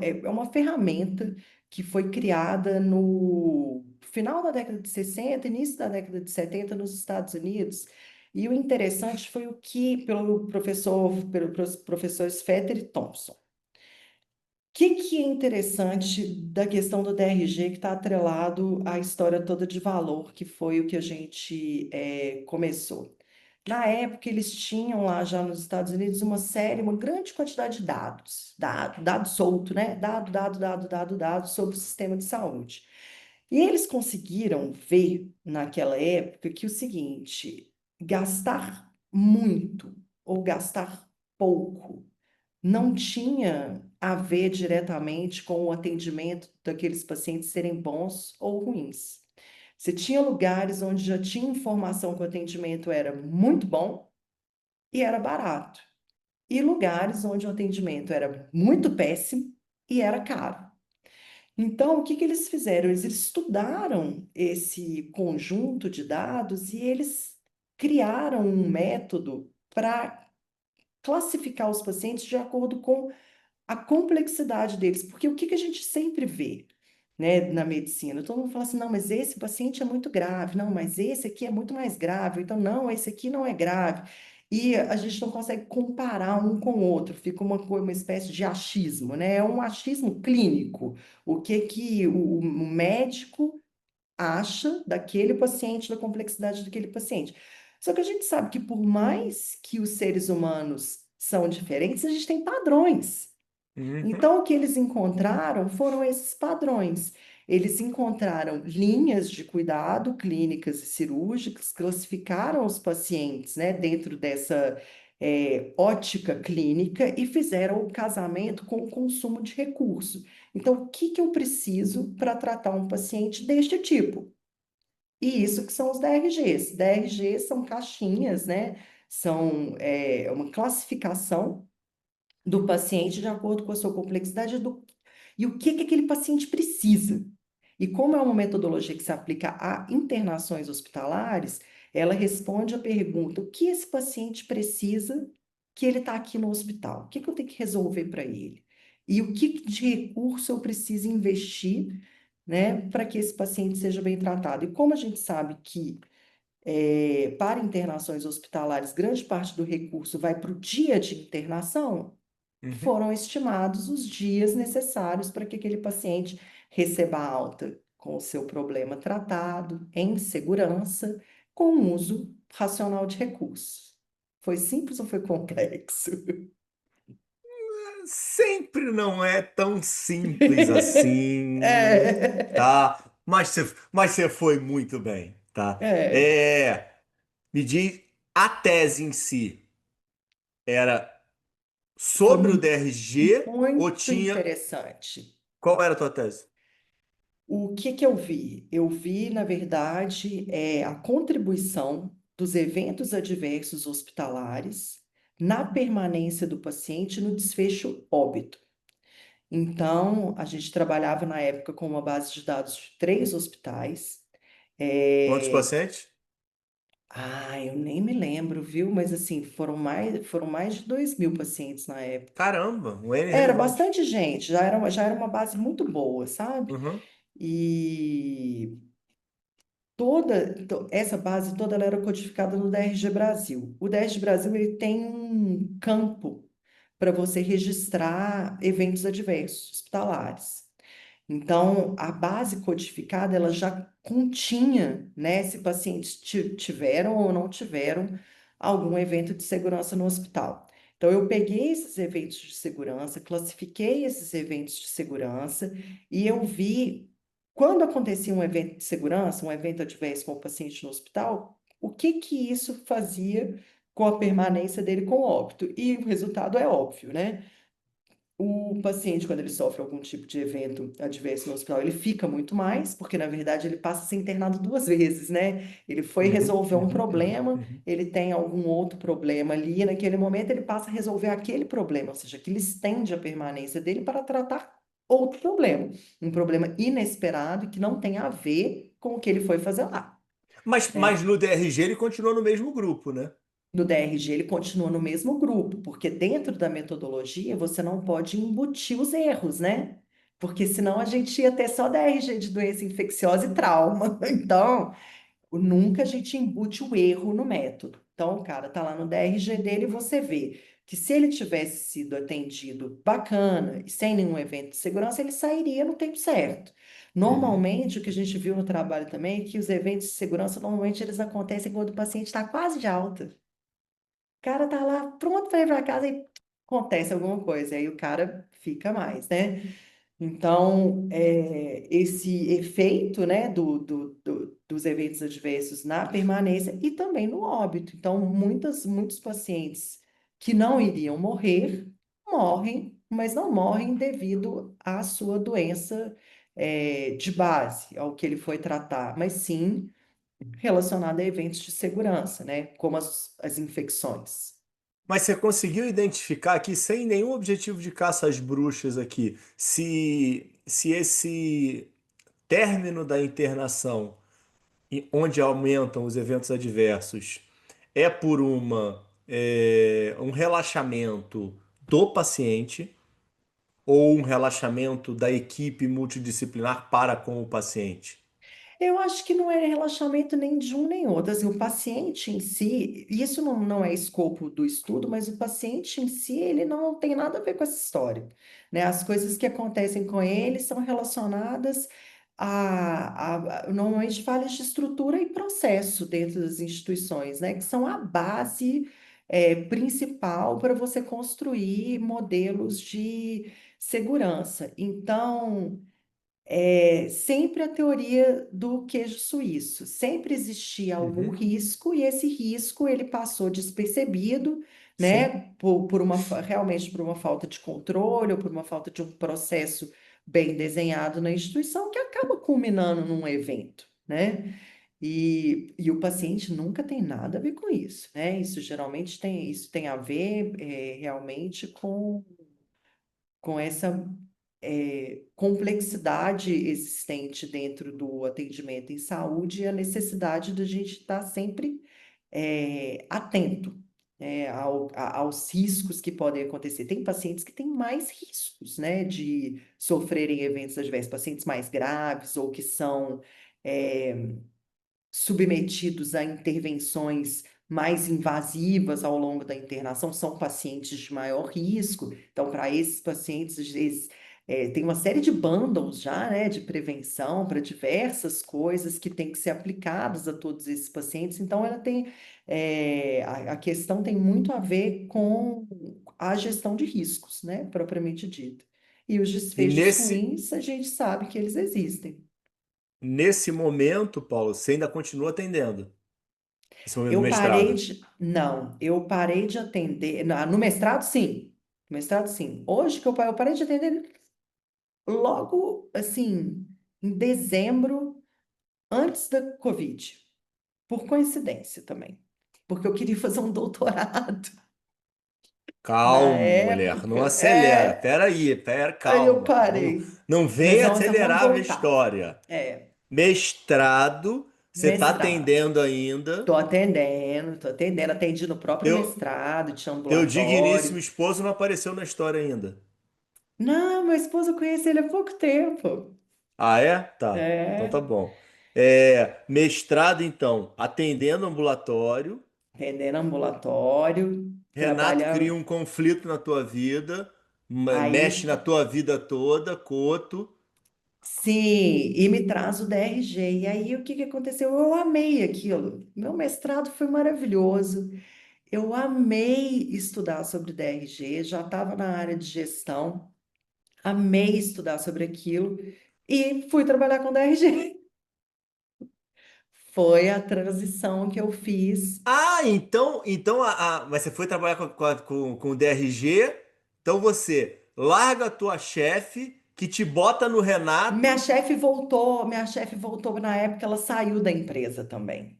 é uma ferramenta que foi criada no final da década de 60, início da década de 70 nos Estados Unidos. E o interessante foi pelo professor Fetter e Thompson. Que é interessante da questão do DRG que está atrelado à história toda de valor, que foi o que a gente começou? Na época, eles tinham lá já nos Estados Unidos uma grande quantidade de dados, dado solto, né? Dado sobre o sistema de saúde. E eles conseguiram ver naquela época que o seguinte, gastar muito ou gastar pouco não tinha a ver diretamente com o atendimento daqueles pacientes serem bons ou ruins. Você tinha lugares onde já tinha informação que o atendimento era muito bom e era barato, e lugares onde o atendimento era muito péssimo e era caro. Então, o que que eles fizeram? Eles estudaram esse conjunto de dados e eles criaram um método para classificar os pacientes de acordo com a complexidade deles, porque o que que a gente sempre vê, né, na medicina? Todo mundo fala assim, não, mas esse paciente é muito grave, não, mas esse aqui é muito mais grave, então não, esse aqui não é grave. E a gente não consegue comparar um com o outro, fica uma espécie de achismo, né? É um achismo clínico. O que que o médico acha daquele paciente, da complexidade daquele paciente. Só que a gente sabe que por mais que os seres humanos são diferentes, a gente tem padrões. Uhum. Então, o que eles encontraram foram esses padrões. Eles encontraram linhas de cuidado clínicas e cirúrgicas, classificaram os pacientes, né, dentro dessa ótica clínica e fizeram o casamento com o consumo de recurso. Então, o que que eu preciso para tratar um paciente deste tipo? E isso que são os DRGs. DRGs são caixinhas, né? São uma classificação do paciente de acordo com a sua complexidade e o que que aquele paciente precisa. E como é uma metodologia que se aplica a internações hospitalares, ela responde a pergunta: o que esse paciente precisa que ele está aqui no hospital? O que que eu tenho que resolver para ele? E o que de recurso eu preciso investir, né, para que esse paciente seja bem tratado? E como a gente sabe que para internações hospitalares, grande parte do recurso vai para o dia de internação, Uhum. foram estimados os dias necessários para que aquele paciente receba a alta com o seu problema tratado, em segurança, com o uso racional de recursos. Foi simples ou foi complexo? Sempre não é tão simples assim, É, tá? Mas você foi muito bem, tá? é, Me diz, a tese em si era foi sobre o DRG ou muito tinha. interessante. Qual era a tua tese? O que que eu vi? Eu vi, na verdade, a contribuição dos eventos adversos hospitalares na permanência do paciente no desfecho óbito. Então, a gente trabalhava na época com uma base de dados de 3 hospitais. Quantos É, pacientes? eu nem me lembro, viu? Mas assim, foram mais de 2.000 pacientes na época. Caramba, um N Era relevante. bastante gente, já era uma base muito boa, sabe? Uhum, E essa base toda ela era codificada no DRG Brasil. O DRG Brasil ele tem um campo para você registrar eventos adversos hospitalares. Então, a base codificada, ela já continha, né, se pacientes tiveram ou não tiveram algum evento de segurança no hospital. Então, eu peguei esses eventos de segurança, classifiquei esses eventos de segurança e eu vi, quando acontecia um evento de segurança, um evento adverso com o paciente no hospital, o que que isso fazia com a permanência dele com óbito. E o resultado é óbvio, né? O paciente, quando ele sofre algum tipo de evento adverso no hospital, ele fica muito mais, porque na verdade ele passa a ser internado 2 vezes, né? Ele foi uhum, resolver um uhum, uhum, problema, uhum, ele tem algum outro problema ali, e naquele momento ele passa a resolver aquele problema, ou seja, aquilo estende a permanência dele para tratar outro problema, um problema inesperado e que não tem a ver com o que ele foi fazer lá, Mas né? no DRG ele continua no mesmo grupo, né? No DRG, ele continua no mesmo grupo, porque dentro da metodologia você não pode embutir os erros, né? Porque senão a gente ia ter só DRG de doença infecciosa e trauma. Então, nunca a gente embute o erro no método. Então, o cara tá lá no DRG dele e você vê que se ele tivesse sido atendido bacana e sem nenhum evento de segurança, ele sairia no tempo certo. Uhum. Normalmente, o que a gente viu no trabalho também é que os eventos de segurança, normalmente, eles acontecem quando o paciente está quase de alta. O cara tá lá pronto para ir para casa e acontece alguma coisa, aí o cara fica mais, né? Então, esse efeito, né, dos eventos adversos na permanência e também no óbito. Então, muitos pacientes que não iriam morrer, morrem, mas não morrem devido à sua doença, de base, ao que ele foi tratar, mas sim relacionada a eventos de segurança, né, como as infecções. Mas você conseguiu identificar aqui, sem nenhum objetivo de caça às bruxas aqui, se esse término da internação, onde aumentam os eventos adversos, é por um relaxamento do paciente ou um relaxamento da equipe multidisciplinar para com o paciente? Eu acho que não é relaxamento nem de um nem outro. Assim, o paciente em si, e isso não é escopo do estudo, mas o paciente em si, ele não tem nada a ver com essa história, né? As coisas que acontecem com ele são relacionadas normalmente falhas de estrutura e processo dentro das instituições, né? Que são a base, principal para você construir modelos de segurança. Então, sempre a teoria do queijo suíço. Sempre existia algum Uhum. risco e esse risco ele passou despercebido, Sim. né? Realmente por uma falta de controle ou por uma falta de um processo bem desenhado na instituição que acaba culminando num evento, né? E o paciente nunca tem nada a ver com isso, né? Isso tem a ver realmente com essa complexidade existente dentro do atendimento em saúde e a necessidade de a gente estar sempre atento, né, aos riscos que podem acontecer. Tem pacientes que têm mais riscos, né, de sofrerem eventos adversos, pacientes mais graves ou que são é, submetidos a intervenções mais invasivas ao longo da internação são pacientes de maior risco. Então, para esses pacientes, tem uma série de bundles já, né, de prevenção para diversas coisas que têm que ser aplicadas a todos esses pacientes. Então, a questão tem muito a ver com a gestão de riscos, né, propriamente dito. E os E desfechos ruins, a gente sabe que eles existem. nesse momento, Paulo, você ainda continua atendendo. Esse momento do Eu parei mestrado. de. Não, eu parei de atender. No mestrado, sim. No mestrado, sim. Hoje que eu parei de atender logo, assim, em dezembro, antes da Covid. Por coincidência também. Porque eu queria fazer um doutorado na Calma, mulher, não época. acelera. Pera aí, pera, Aí eu calma. Não, parei. não Mas vem vamos acelerar a minha voltar. história. É, Mestrado, você está mestrado. atendendo ainda. Tô atendendo. Atendi no próprio Teu, mestrado, tinha teu digníssimo ambulatório. esposo não apareceu na história ainda. Não, meu esposo, eu conheci ele há pouco tempo. Ah, é? Tá. Então tá É, bom. Mestrado, então, atendendo ambulatório. atendendo ambulatório, Renato cria trabalhando. um conflito na tua vida, mexe Aí, na tua vida toda, Coto. sim, e me traz o DRG. E aí, o que que aconteceu? Eu amei aquilo. Meu mestrado foi maravilhoso. Eu amei estudar sobre DRG, já estava na área de gestão, amei estudar sobre aquilo e fui trabalhar com DRG. Foi a transição que eu fiz. Ah, então mas você foi trabalhar com o DRG, então você larga a tua chefe, que te bota no Renato. Minha chefe voltou na época, ela saiu da empresa também.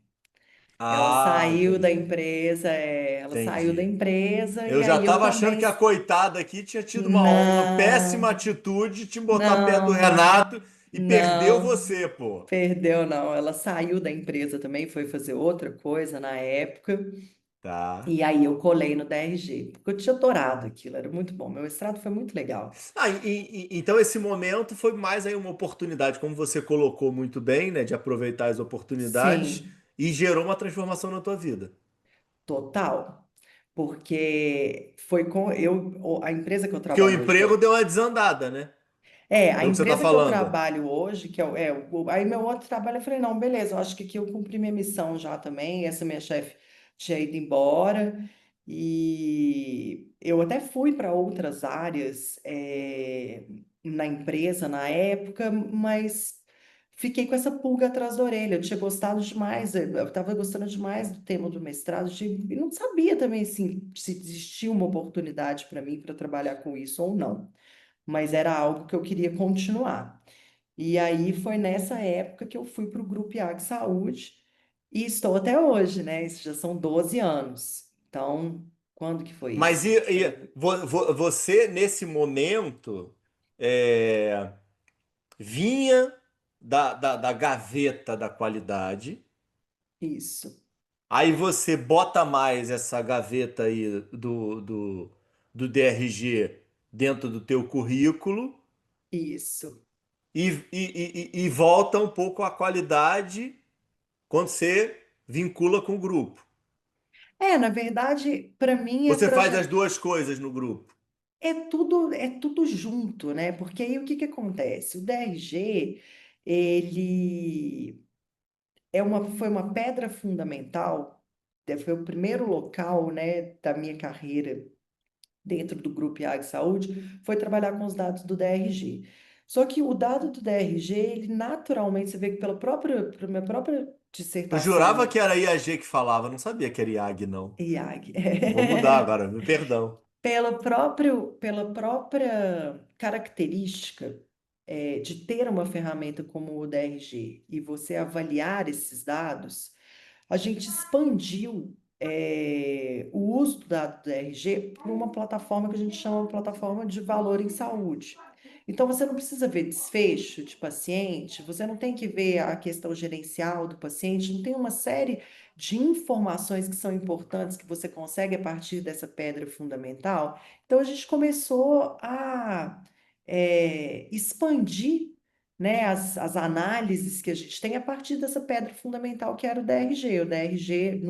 Ela Ah, saiu da entendi, empresa, ela saiu da entendi. empresa Eu e já aí eu tava achando também. que a coitada aqui tinha tido uma péssima Não, atitude, te botar perto do não, Renato e perdeu não, você, pô. perdeu não. Ela saiu da empresa também, foi fazer outra coisa na época. Tá. E aí eu colei no DRG, porque eu tinha adorado aquilo, era muito bom. Meu mestrado foi muito legal. Ah, então esse momento foi mais aí uma oportunidade, como você colocou muito bem, né, de aproveitar as oportunidades Sim, e gerou uma transformação na tua vida. total. Porque foi com a empresa que eu Porque o trabalho hoje, emprego deu uma desandada, né? a Pelo que você tá empresa que eu falando. trabalho hoje, aí meu outro trabalho, eu falei, não, beleza, eu acho que aqui eu cumpri minha missão já também, essa minha chefe tinha ido embora, e eu até fui para outras áreas na empresa na época, mas fiquei com essa pulga atrás da orelha, eu tinha gostado demais, eu estava gostando demais do tema do mestrado, e não sabia também, assim, se existia uma oportunidade para mim para trabalhar com isso ou não, mas era algo que eu queria continuar. E aí foi nessa época que eu fui para o Grupo IAG Saúde e estou até hoje, né? Isso já são 12 anos. Então, quando que foi Mas isso? você, nesse momento, é, vinha da gaveta da qualidade, Isso, aí você bota mais essa gaveta aí do DRG dentro do teu currículo isso. e volta um pouco a qualidade quando você vincula com o grupo. Na verdade, para mim Você faz as duas coisas no grupo. é tudo junto, né? Porque aí o que que acontece? O DRG, ele foi uma pedra fundamental, foi o primeiro local, né, da minha carreira dentro do Grupo IAG Saúde, foi trabalhar com os dados do DRG. Só que o dado do DRG, ele naturalmente, você vê que pela minha própria Eu jurava dissertação que era IAG que falava, não sabia que era IAG, não. IAG, Vou mudar agora, meu perdão. pela própria característica de ter uma ferramenta como o DRG e você avaliar esses dados, a gente expandiu o uso do dado do DRG para uma plataforma que a gente chama de plataforma de valor em saúde. Então, você não precisa ver desfecho de paciente, você não tem que ver a questão gerencial do paciente, não tem uma série de informações que são importantes que você consegue a partir dessa pedra fundamental. Então, a gente começou a expandir, né, as análises que a gente tem a partir dessa pedra fundamental que era o DRG. O DRG,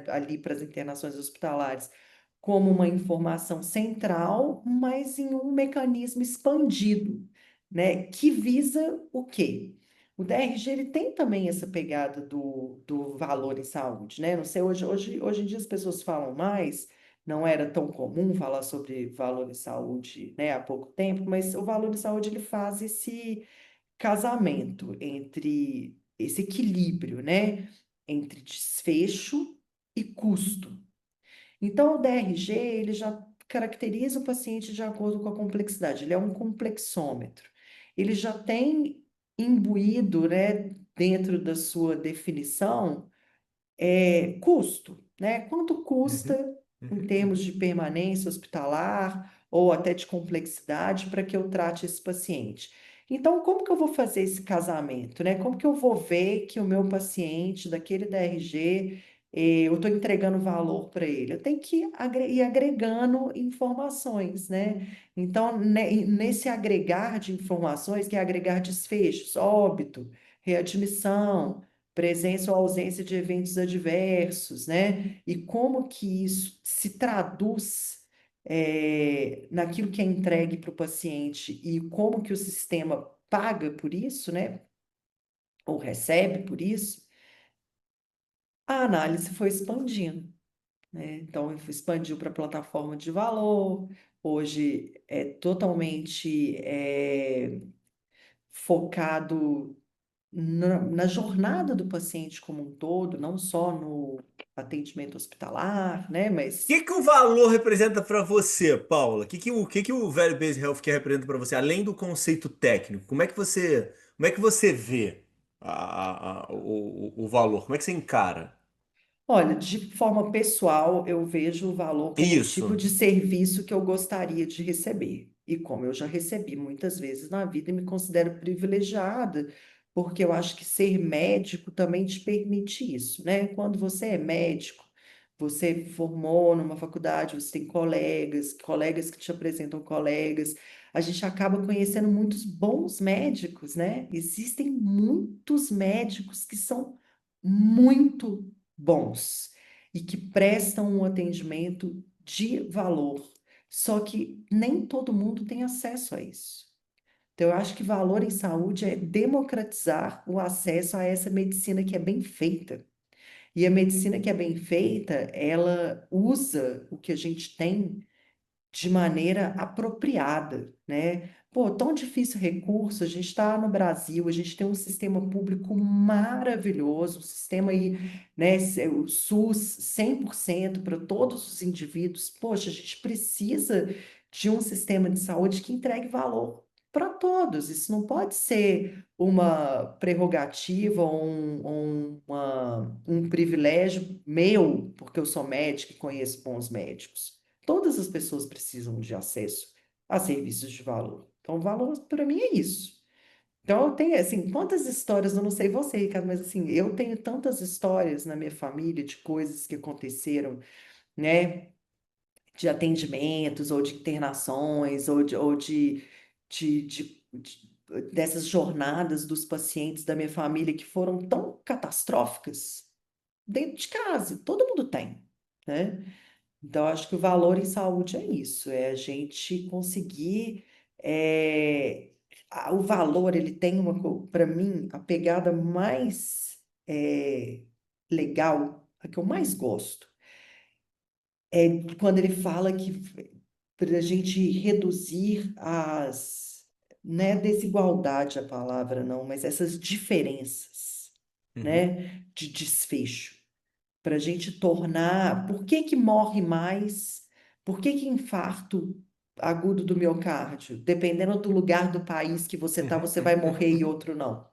ali para as internações hospitalares como uma informação central, mas em um mecanismo expandido, né, que visa o quê? O DRG ele tem também essa pegada do valor em saúde, né? Não sei, hoje em dia as pessoas falam mais, não era tão comum falar sobre valor em saúde, né, há pouco tempo, mas o valor em saúde ele faz esse casamento entre esse equilíbrio, né, entre desfecho e custo. Então, o DRG, ele já caracteriza o paciente de acordo com a complexidade, ele é um complexômetro. Ele já tem imbuído, né, dentro da sua definição, custo, né? Quanto Uhum, custa em uhum, termos uhum. de permanência hospitalar ou até de complexidade para que eu trate esse paciente? Então, como que eu vou fazer esse casamento, né? Como que eu vou ver que o meu paciente daquele DRG, eu estou entregando valor para ele? Eu tenho que ir agregando informações, né? Então, nesse agregar de informações, que é agregar desfechos, óbito, readmissão, presença ou ausência de eventos adversos, né? E como que isso se traduz naquilo que é entregue para o paciente e como que o sistema paga por isso, né? Ou recebe por isso, a análise foi expandindo, né? Então, expandiu para a plataforma de valor, hoje é totalmente focado na jornada do paciente como um todo, não só no atendimento hospitalar, né? O Mas, que que o valor representa para você, Paula? O que que o Value-Based Healthcare representa para você, além do conceito técnico? Como é que você vê o valor? Como é que você encara? olha, de forma pessoal, eu vejo o valor como o tipo Isso. de serviço que eu gostaria de receber. E como eu já recebi muitas vezes na vida e me considero privilegiada, porque eu acho que ser médico também te permite isso, né? Quando você é médico, você formou numa faculdade, você tem colegas, colegas que te apresentam colegas, a gente acaba conhecendo muitos bons médicos, né? Existem muitos médicos que são muito bons e que prestam um atendimento de valor. Só que nem todo mundo tem acesso a isso. Então, eu acho que valor em saúde é democratizar o acesso a essa medicina que é bem feita. E a medicina que é bem feita, ela usa o que a gente tem de maneira apropriada, né? Pô, tão difícil recurso, a gente está no Brasil, a gente tem um sistema público maravilhoso, um sistema aí, né, o SUS 100% para todos os indivíduos. Poxa, a gente precisa de um sistema de saúde que entregue valor para todos. Isso não pode ser uma prerrogativa ou um privilégio meu, porque eu sou médico e conheço bons médicos. Todas as pessoas precisam de acesso a serviços de valor. Então, valor para mim é isso. Então, eu tenho, assim, quantas histórias, eu não sei você, Ricardo, mas assim, eu tenho tantas histórias na minha família de coisas que aconteceram, né, de atendimentos, ou de internações, dessas jornadas dos pacientes da minha família que foram tão catastróficas dentro de casa. Todo mundo tem, né? Então, acho que o valor em saúde é isso, é a gente conseguir. é, o valor, ele tem para mim, a pegada mais legal, a que eu mais gosto, é quando ele fala que para a gente reduzir não é desigualdade a palavra, não, mas essas diferenças, Uhum. né, de desfecho para a gente tornar. Por que que morre mais? Por que que infarto agudo do miocárdio? Dependendo do lugar do país que você está, você vai morrer e outro não.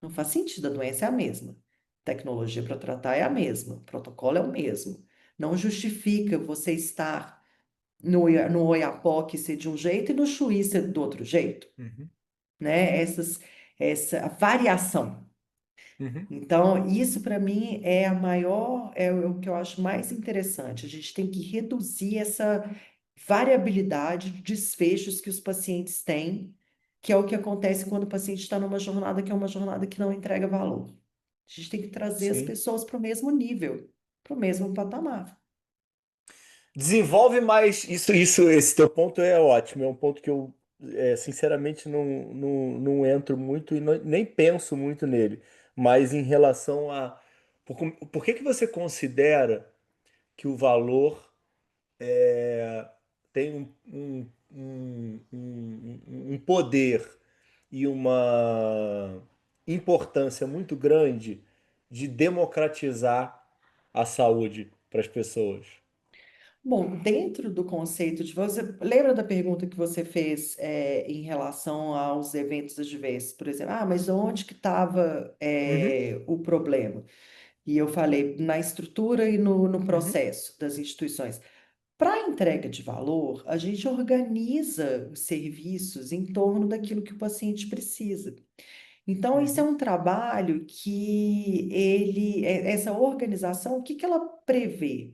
Não faz sentido, a doença é a mesma. Tecnologia para tratar é a mesma, o protocolo é o mesmo. Não justifica você estar no Oiapoque ser de um jeito e no Chuí ser do outro jeito, Uhum, né? Essa variação. uhum, Então, isso para mim é a maior, é o que eu acho mais interessante. A gente tem que reduzir essa variabilidade de desfechos que os pacientes têm, que é o que acontece quando o paciente está numa jornada que é uma jornada que não entrega valor. A gente tem que trazer as sim. pessoas para o mesmo nível, para o mesmo patamar. Desenvolve mais isso, esse teu ponto é ótimo, é um ponto que eu sinceramente não entro muito e nem penso muito nele, mas em relação a por que que você considera que o valor tem um poder e uma importância muito grande de democratizar a saúde para as pessoas? Bom, dentro do conceito de você, lembra da pergunta que você fez em relação aos eventos adversos, por exemplo, mas onde que estava Uhum, o problema? E eu falei na estrutura e no uhum, processo das instituições. Para a entrega de valor, a gente organiza os serviços em torno daquilo que o paciente precisa. Então, isso é uhum, um trabalho que essa organização, o que que ela prevê?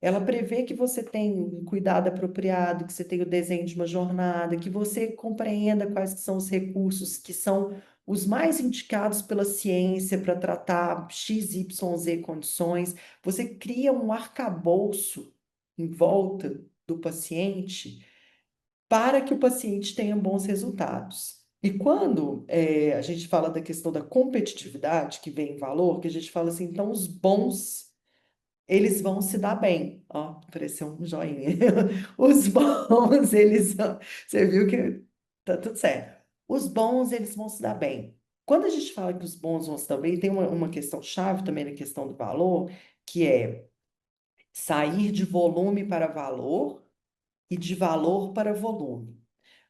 Ela prevê que você tenha um cuidado apropriado, que você tenha o desenho de uma jornada, que você compreenda quais que são os recursos que são os mais indicados pela ciência para tratar X, Y, Z condições. Você cria um arcabouço em volta do paciente para que o paciente tenha bons resultados. E quando a gente fala da questão da competitividade, que vem em valor, que a gente fala assim, então os bons eles vão se dar bem. Ó, apareceu um joinha. Os bons, você viu que tá tudo certo. Os bons, eles vão se dar bem. Quando a gente fala que os bons vão se dar bem, tem uma questão chave também na questão do valor, que é sair de volume para valor e de valor para volume.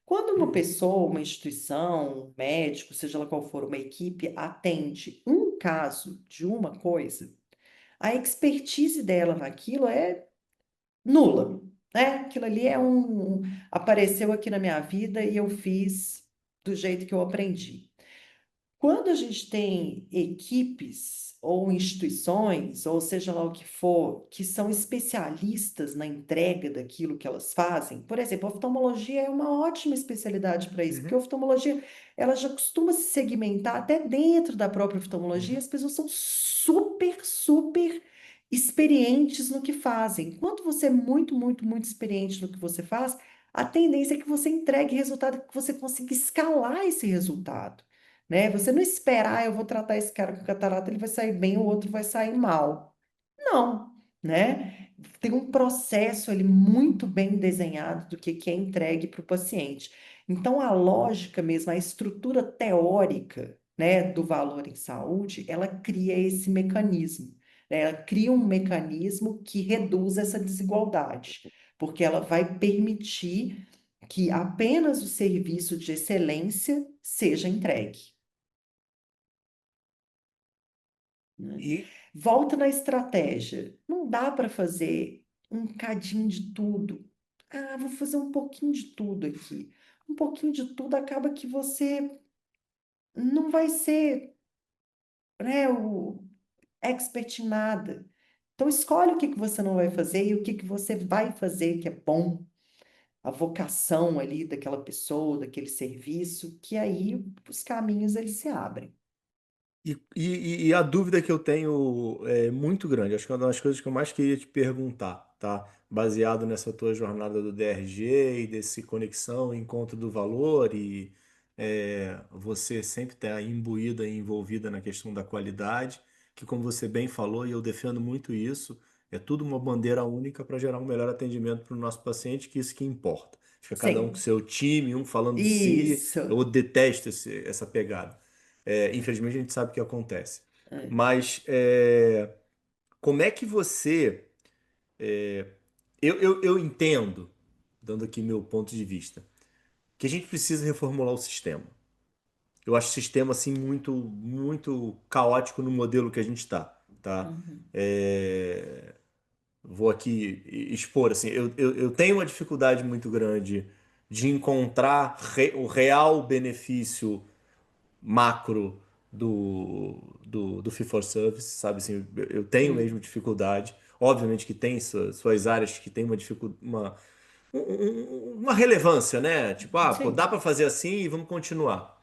Quando uma uhum, pessoa, uma instituição, um médico, seja lá qual for, uma equipe, atende um caso de uma coisa, a expertise dela naquilo é nula, né? Aquilo ali apareceu aqui na minha vida e eu fiz do jeito que eu aprendi. Quando a gente tem equipes ou instituições, ou seja lá o que for, que são especialistas na entrega daquilo que elas fazem, por exemplo, a oftalmologia é uma ótima especialidade para isso, porque a uhum, oftalmologia, ela já costuma se segmentar até dentro da própria oftalmologia, uhum. as pessoas são super, super experientes no que fazem. Enquanto você é muito, muito, muito experiente no que você faz, a tendência é que você entregue resultado, que você consiga escalar esse resultado, né? Você não esperar, eu vou tratar esse cara com catarata, ele vai sair bem, o outro vai sair mal. Não, né? Tem um processo ali muito bem desenhado do que é entregue para o paciente. Então, a lógica mesmo, a estrutura teórica, né, do valor em saúde, ela cria esse mecanismo, né? Ela cria um mecanismo que reduz essa desigualdade, porque ela vai permitir que apenas o serviço de excelência seja entregue, né? E, Volta na estratégia. Não dá para fazer um cadinho de tudo. Vou fazer um pouquinho de tudo aqui. Um pouquinho de tudo acaba que você não vai ser, né, o expert em nada. Então escolhe o que que você não vai fazer e o que que você vai fazer que é bom, a vocação ali daquela pessoa, daquele serviço, que aí os caminhos eles se abrem. e a dúvida que eu tenho é muito grande, acho que é uma das coisas que eu mais queria te perguntar, tá? Baseado nessa tua jornada do DRG e desse conexão, encontro do valor e você sempre está imbuída e envolvida na questão da qualidade, que como você bem falou, e eu defendo muito isso, é tudo uma bandeira única para gerar um melhor atendimento para o nosso paciente, que isso que importa. Fica cada um com Sim, seu time, um falando de si, isso. eu detesto essa pegada. Infelizmente a gente sabe o que acontece. É. Mas como é que você. Eu entendo, dando aqui meu ponto de vista, que a gente precisa reformular o sistema. Eu acho o sistema assim muito caótico no modelo que a gente está, tá? Uhum. É, vou aqui expor assim, eu tenho uma dificuldade muito grande de encontrar o real benefício macro do Fee for Service, sabe assim, eu tenho mesmo Hum, dificuldade. Obviamente que tem suas áreas que tem uma dificuldade, uma relevância, né? Tipo, ah, pô, dá sim. para fazer assim e vamos continuar.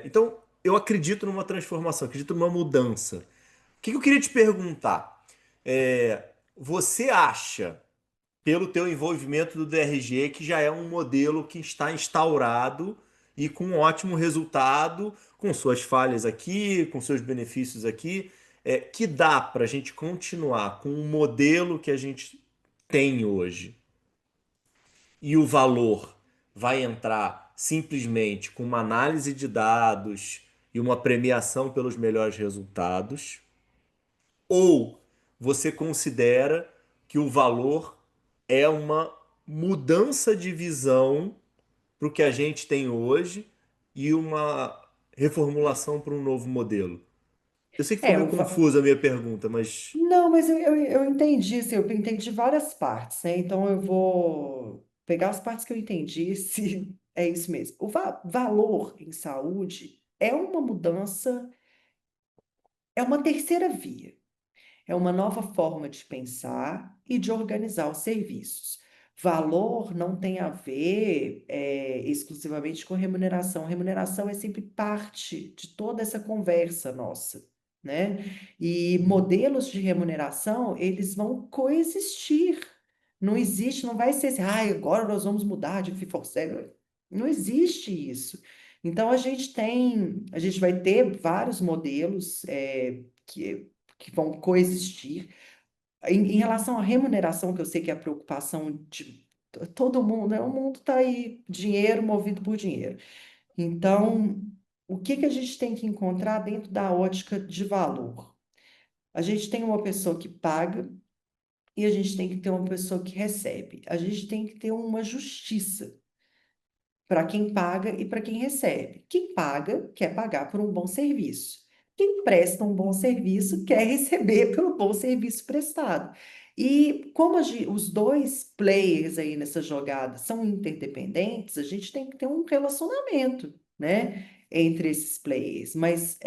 Então, eu acredito numa transformação, acredito numa mudança. O que que eu queria te perguntar? Você acha, pelo teu envolvimento do DRG, que já é um modelo que está instaurado e com um ótimo resultado, com suas falhas aqui, com seus benefícios aqui, que dá para a gente continuar com o modelo que a gente tem hoje? E o valor vai entrar simplesmente com uma análise de dados e uma premiação pelos melhores resultados? Ou você considera que o valor é uma mudança de visão para o que a gente tem hoje e uma reformulação para um novo modelo? Eu sei que ficou É, meio confusa a minha pergunta, mas. Não, mas eu entendi, assim, eu entendi várias partes, né? Então eu vou pegar as partes que eu entendi, se é isso mesmo. O valor em saúde é uma mudança, é uma terceira via. É uma nova forma de pensar e de organizar os serviços. Valor não tem a ver exclusivamente com remuneração. Remuneração é sempre parte de toda essa conversa nossa, né? E modelos de remuneração, eles vão coexistir. Não existe, não vai ser assim, ah, agora nós vamos mudar de fee for service. Não existe isso. Então, a gente vai ter vários modelos que vão coexistir. Em relação à remuneração, que eu sei que é a preocupação de todo mundo, né? O mundo está aí, dinheiro movido por dinheiro. Então, o que que a gente tem que encontrar dentro da ótica de valor? A gente tem uma pessoa que paga e a gente tem que ter uma pessoa que recebe. A gente tem que ter uma justiça para quem paga e para quem recebe. Quem paga quer pagar por um bom serviço. Quem presta um bom serviço quer receber pelo bom serviço prestado. E como os dois players aí nessa jogada são interdependentes, a gente tem que ter um relacionamento, né, entre esses players. Mas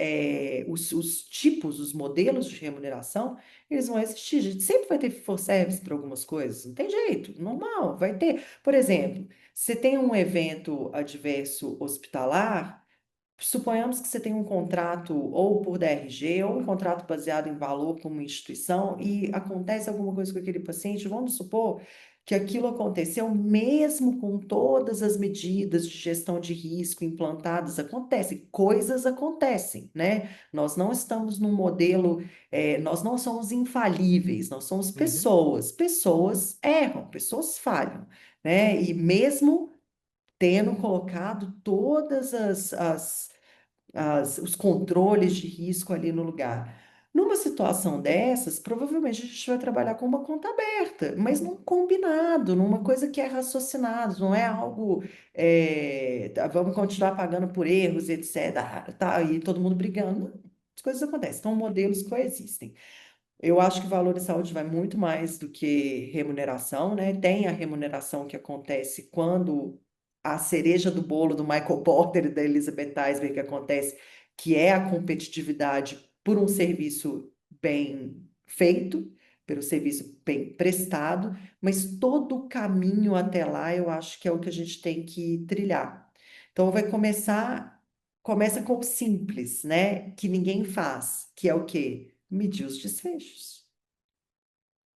os tipos, os modelos de remuneração, eles vão existir. A gente sempre vai ter fee for service para algumas coisas, não tem jeito, normal, vai ter. Por exemplo, você tem um evento adverso hospitalar, suponhamos que você tem um contrato ou por DRG ou um contrato baseado em valor como instituição e acontece alguma coisa com aquele paciente, vamos supor que aquilo aconteceu mesmo com todas as medidas de gestão de risco implantadas, coisas acontecem, né? Nós não estamos num modelo, nós não somos infalíveis, nós somos Uhum, pessoas, pessoas erram, pessoas falham, né? E mesmo tendo colocado todas os controles de risco ali no lugar. Numa situação dessas, provavelmente a gente vai trabalhar com uma conta aberta, mas num combinado, numa coisa que é raciocinado, não é algo, vamos continuar pagando por erros, etc. Tá aí todo mundo brigando. Não, as coisas acontecem, então modelos coexistem. Eu acho que valor de saúde vai muito mais do que remuneração, né? Tem a remuneração que acontece quando a cereja do bolo do Michael Porter e da Elizabeth Eisberg que acontece, que é a competitividade por um serviço bem feito, pelo serviço bem prestado, mas todo o caminho até lá eu acho que é o que a gente tem que trilhar. Então começa com o simples, né? Que ninguém faz, que é o quê? Medir os desfechos.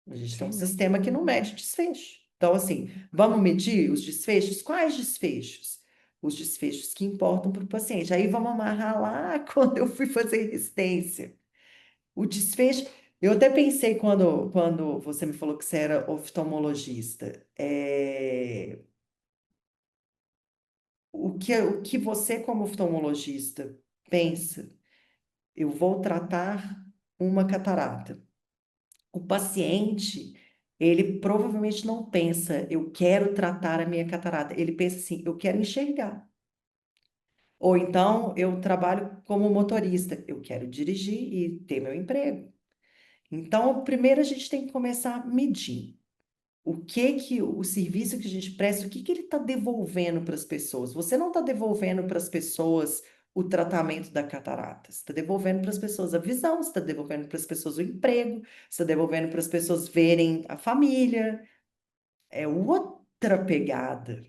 A gente tem um sim, não. sistema que não mede desfecho. Então, assim, vamos medir os desfechos? Quais desfechos? Os desfechos que importam para o paciente. Aí vamos amarrar lá quando eu fui fazer residência. O desfecho. Eu até pensei quando você me falou que você era oftalmologista. O que você, como oftalmologista, pensa? Eu vou tratar uma catarata. O paciente, ele provavelmente não pensa, eu quero tratar a minha catarata. Ele pensa assim, eu quero enxergar. Ou então, eu trabalho como motorista, eu quero dirigir e ter meu emprego. Então, primeiro a gente tem que começar a medir. O que que o serviço que a gente presta, o que que ele está devolvendo para as pessoas? Você não está devolvendo para as pessoas o tratamento da catarata, você está devolvendo para as pessoas a visão, você está devolvendo para as pessoas o emprego, você está devolvendo para as pessoas verem a família. É outra pegada.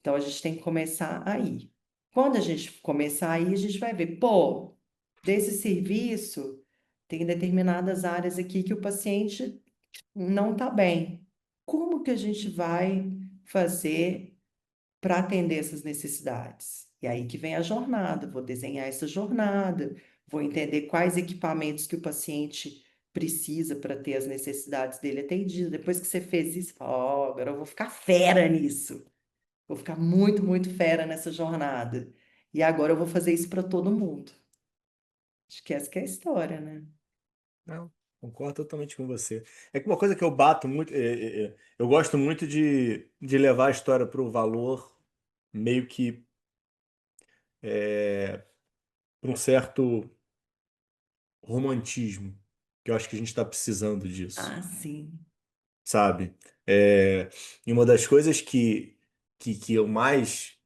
Então a gente tem que começar aí. Quando a gente começar aí, a gente vai ver, pô, desse serviço, tem determinadas áreas aqui que o paciente não está bem. Como que a gente vai fazer para atender essas necessidades? E aí que vem a jornada. Vou desenhar essa jornada, vou entender quais equipamentos que o paciente precisa para ter as necessidades dele atendidas. Depois que você fez isso, fala, ó, agora eu vou ficar fera nisso. Vou ficar muito, muito fera nessa jornada. E agora eu vou fazer isso para todo mundo. Acho que essa que é a história, né? Não, concordo totalmente com você. É que uma coisa que eu bato muito, eu gosto muito de levar a história para o valor meio que para um certo romantismo, que eu acho que a gente está precisando disso, Ah, sim. sabe? E uma das coisas que eu mais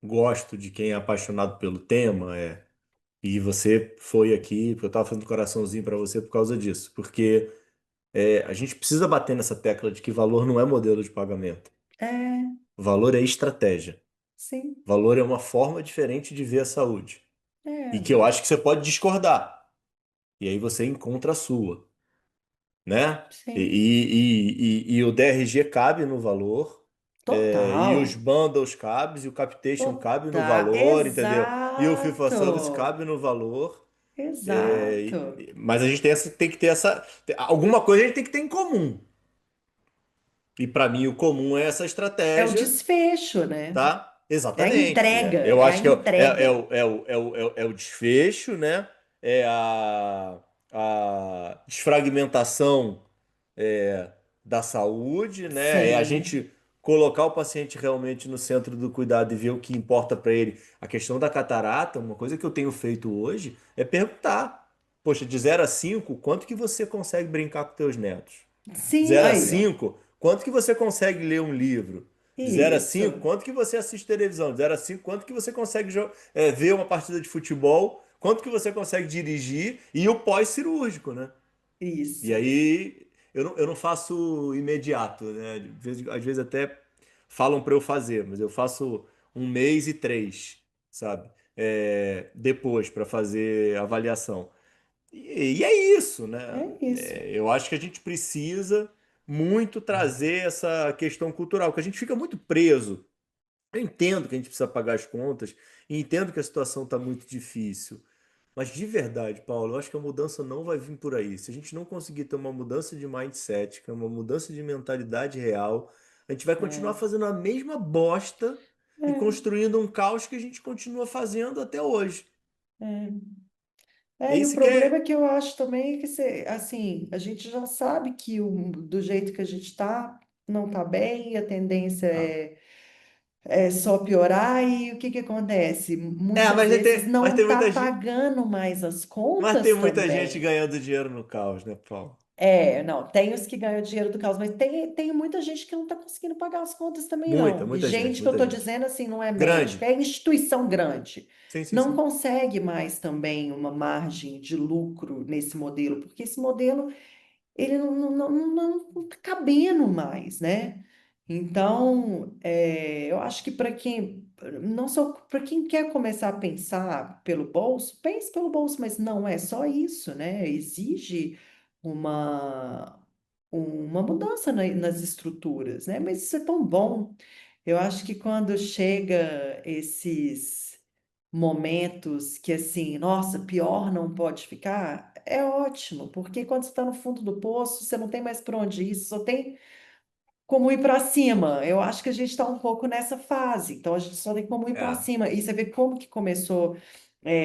gosto de quem é apaixonado pelo tema e você foi aqui, porque eu estava fazendo coraçãozinho para você por causa disso, porque a gente precisa bater nessa tecla de que valor não é modelo de pagamento. É, Valor é estratégia. sim. Valor é uma forma diferente de ver a saúde. E É, que eu acho que você pode discordar. E aí você encontra a sua, né? sim. E o DRG cabe no valor, e os Total. bundles cabem, e o capitation cabe no Total. valor, entendeu? E o fee for service Exato. cabe no valor. Exato. Mas a gente tem que ter essa. Alguma coisa a gente tem que ter em comum. E para mim o comum é essa É o estratégia. desfecho, né? Tá? É a Exatamente. entrega, Eu é a acho que entrega. é o desfecho, né? É a desfragmentação é, da saúde, né? É a Sim, gente colocar o paciente realmente no centro do cuidado e ver o que importa para ele. A questão da catarata, uma coisa que eu tenho feito hoje é perguntar: poxa, de 0 a 5, quanto que você consegue brincar com teus netos? De sim, 0 a aí, ó. 5, quanto que você consegue ler um livro? De 0 a 5, Isso, quanto que você assiste televisão? De 0 a 5, quanto que você consegue ver uma partida de futebol? Quanto que você consegue dirigir? E o pós-cirúrgico, né? E isso. aí, eu não faço imediato, né? Às vezes até falam para eu fazer, mas eu faço 1 mês e 3, sabe? Depois, para fazer avaliação. E é isso, né? É isso. Eu acho que a gente precisa muito trazer essa questão cultural, que a gente fica muito preso. Eu entendo que a gente precisa pagar as contas, e entendo que a situação está muito difícil. Mas de verdade, Paulo, eu acho que a mudança não vai vir por aí. Se a gente não conseguir ter uma mudança de mindset, que é uma mudança de mentalidade real, a gente vai continuar É, fazendo a mesma bosta e é, construindo um caos que a gente continua fazendo até hoje. é. É E o isso que problema é. é que eu acho também que assim, a gente já sabe que do jeito que a gente está, não está bem, e a tendência Ah. é só piorar, e o que que acontece? Muitas Mas vezes mas não tem está muita gente. pagando mais as Mas tem contas muita gente também. ganhando dinheiro no caos, né, Paulo? Não, tem os que ganham dinheiro do caos, mas tem muita gente que não está conseguindo pagar as contas também, Muita, não. E muita gente, gente que eu muita estou gente. dizendo assim, não é médico, Grande. é instituição grande. Sim, sim, Não sim. consegue mais também uma margem de lucro nesse modelo, porque esse modelo ele não tá cabendo mais, né? Então, eu acho que para quem, não só para quem quer começar a pensar pelo bolso, pense pelo bolso, mas não é só isso, né? Exige uma, uma mudança nas estruturas, né? Mas isso é tão bom. Eu acho que quando chega esses momentos que assim, nossa, pior não pode ficar, é ótimo, porque quando você está no fundo do poço, você não tem mais para onde ir, você só tem como ir para cima. Eu acho que a gente está um pouco nessa fase, então a gente só tem como ir para É. cima. E você vê como que começou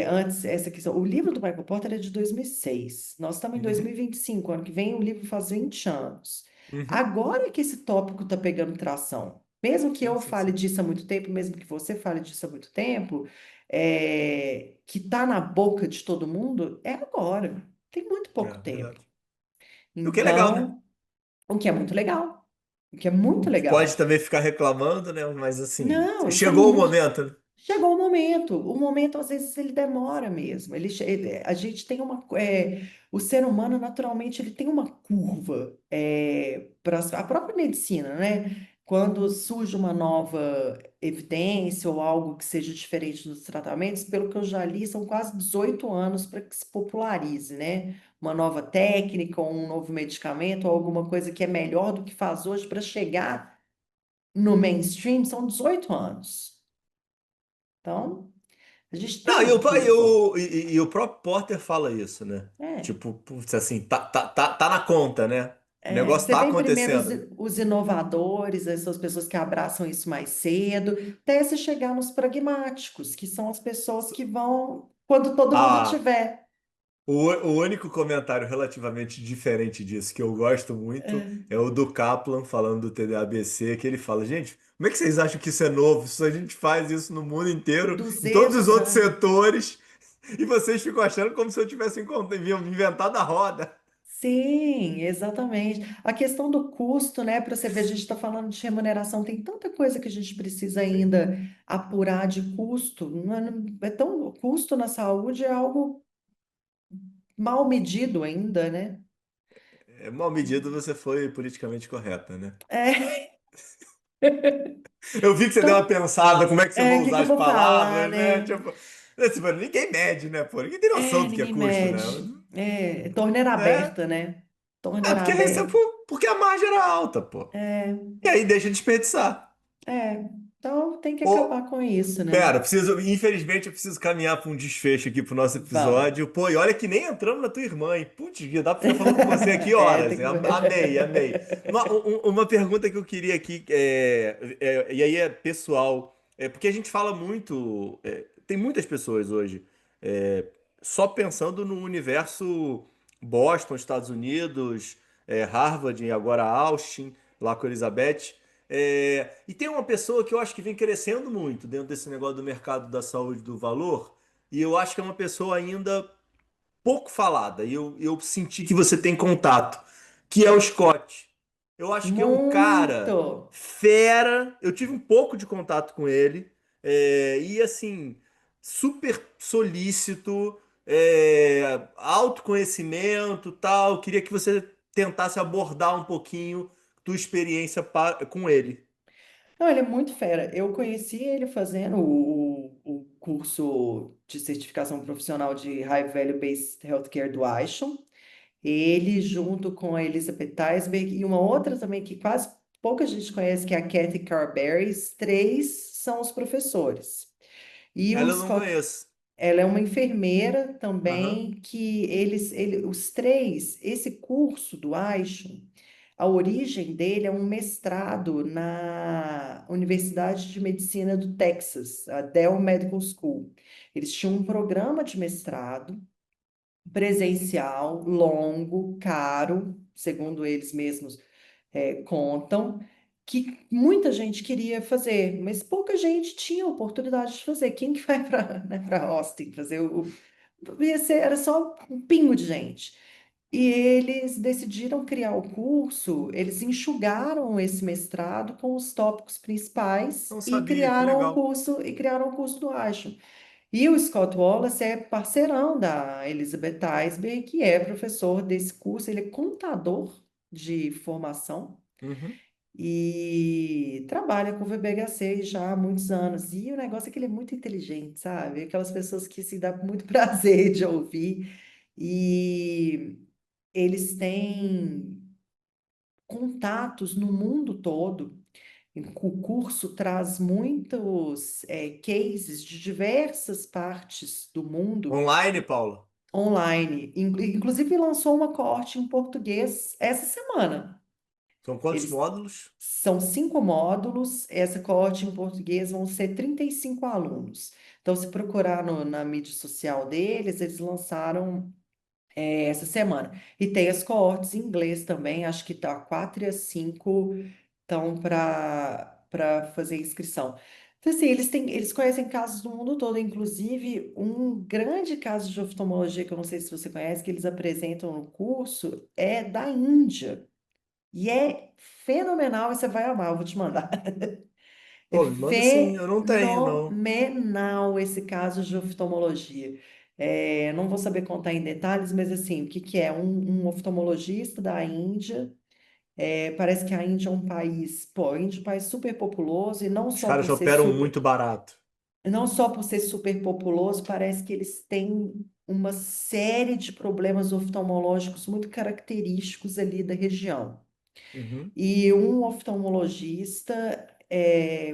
antes essa questão. O livro do Michael Porter é de 2006. Nós estamos em Uhum, 2025, ano que vem o livro faz 20 anos. uhum. Agora que esse tópico está pegando tração. Mesmo que Sim, eu sim, fale sim. disso há muito tempo, mesmo que você fale disso há muito tempo, que está na boca de todo mundo, é agora. Tem muito pouco É, tempo. verdade. O que é legal, né? Então, o que é muito legal, o que é muito Pode legal. também ficar reclamando, né? Mas assim, Não, isso é chegou o muito. momento, né? Chegou o momento às vezes ele demora mesmo. A gente tem o ser humano naturalmente ele tem uma curva para a própria medicina, né? Quando surge uma nova evidência ou algo que seja diferente dos tratamentos, pelo que eu já li, são quase 18 anos para que se popularize, né? Uma nova técnica, ou um novo medicamento, ou alguma coisa que é melhor do que faz hoje para chegar no mainstream, são 18 anos. Então, a gente tem Não, uma curva. e o próprio Porter fala isso, né? É, Tipo, putz, assim, tá na conta, né? O negócio você tá vem primeiro acontecendo. os inovadores, essas pessoas que abraçam isso mais cedo, até se chegar nos pragmáticos, que são as pessoas que vão quando todo mundo Ah, tiver. o único comentário relativamente diferente disso que eu gosto muito É, é o do Kaplan falando do TDABC, que ele fala, gente, como é que vocês acham que isso é novo? Isso a gente faz isso no mundo inteiro, em todos os 200 outros anos. setores, e vocês ficam achando como se eu tivesse inventado a roda. Sim, exatamente. A questão do custo, né? Para você ver, a gente está falando de remuneração, tem tanta coisa que a gente precisa Sim. ainda apurar de custo. O custo na saúde é algo mal medido ainda, né? É, mal medido, você foi politicamente correta, né? É, Eu vi que você deu uma então, pensada, como é que você vai o que usar que eu as vou falar, palavras, né? né? Tipo, assim, mano, ninguém mede, né, pô? Ninguém tem noção do que é Ninguém custo, né? mede. Torneira É, aberta, né? é Torneira porque, aberta. porque a margem era alta, pô. É, E aí deixa de desperdiçar. é. Então tem que Pô, acabar com isso, né? pera, infelizmente eu preciso caminhar para um desfecho aqui pro nosso Vamos. episódio. Pô, e olha que nem entramos na tua irmã, hein? Putz, Gui, dá pra ficar falando com você aqui É, horas, tem hein? que. Amei, amei. Uma pergunta que eu queria aqui, e aí é pessoal, porque a gente fala muito, tem muitas pessoas hoje, é, só pensando no universo Boston, Estados Unidos, Harvard e agora Austin, lá com a Elizabeth. E tem uma pessoa que eu acho que vem crescendo muito dentro desse negócio do mercado da saúde do valor, e eu acho que é uma pessoa ainda pouco falada, e eu senti que você tem contato, que é o Scott. Eu acho que é um cara Muito. fera, eu tive um pouco de contato com ele, e assim, super solícito, autoconhecimento, tal. Queria que você tentasse abordar um pouquinho tua experiência com ele. Não, ele é muito fera. Eu conheci ele fazendo o curso de certificação profissional de High Value Based Healthcare do Aishan. Ele, junto com a Elizabeth Teisberg e uma outra também que quase pouca gente conhece, que é a Kathy Carberry, os três são os professores. E o Ela eu não Scott, conheço. ela é uma enfermeira Aham. também, que os três, esse curso do Aishan, a origem dele é um mestrado na Universidade de Medicina do Texas, a Dell Medical School. Eles tinham um programa de mestrado presencial, longo, caro, segundo eles mesmos contam, que muita gente queria fazer, mas pouca gente tinha oportunidade de fazer. Quem que vai para para Austin fazer era só um pingo de gente. E eles decidiram criar o curso, eles enxugaram esse mestrado com os tópicos principais Não sabia, que legal. e criaram o curso do Acho. E o Scott Wallace é parceirão da Elizabeth Eisberg, que é professor desse curso, ele é contador de formação Uhum. e trabalha com o VBHC já há muitos anos. E o negócio é que ele é muito inteligente, sabe? Aquelas pessoas que se dá muito prazer de ouvir. E eles têm contatos no mundo todo. O curso traz muitos cases de diversas partes do mundo Online, Paula? online. Inclusive lançou uma coorte em português essa semana. São quantos Eles módulos? são 5 módulos, essa coorte em português vão ser 35 alunos. Então, se procurar na mídia social deles, eles lançaram essa semana. E tem as coortes em inglês também, acho que tá 4 e as 5 estão para fazer inscrição. Então, assim, eles conhecem casos do mundo todo, inclusive um grande caso de oftalmologia que eu não sei se você conhece, que eles apresentam no curso, é da Índia. E é fenomenal, e você vai amar, eu vou te mandar. É Pô, me manda sim, eu não tenho, não. fenomenal esse caso de oftalmologia. Não vou saber contar em detalhes, mas assim, o que que é? Um oftalmologista da Índia, parece que a Índia é um país, pô, a Índia é um país super populoso, e Os caras operam muito barato. não só por ser super populoso, parece que eles têm uma série de problemas oftalmológicos muito característicos ali da região. Uhum. E um oftalmologista,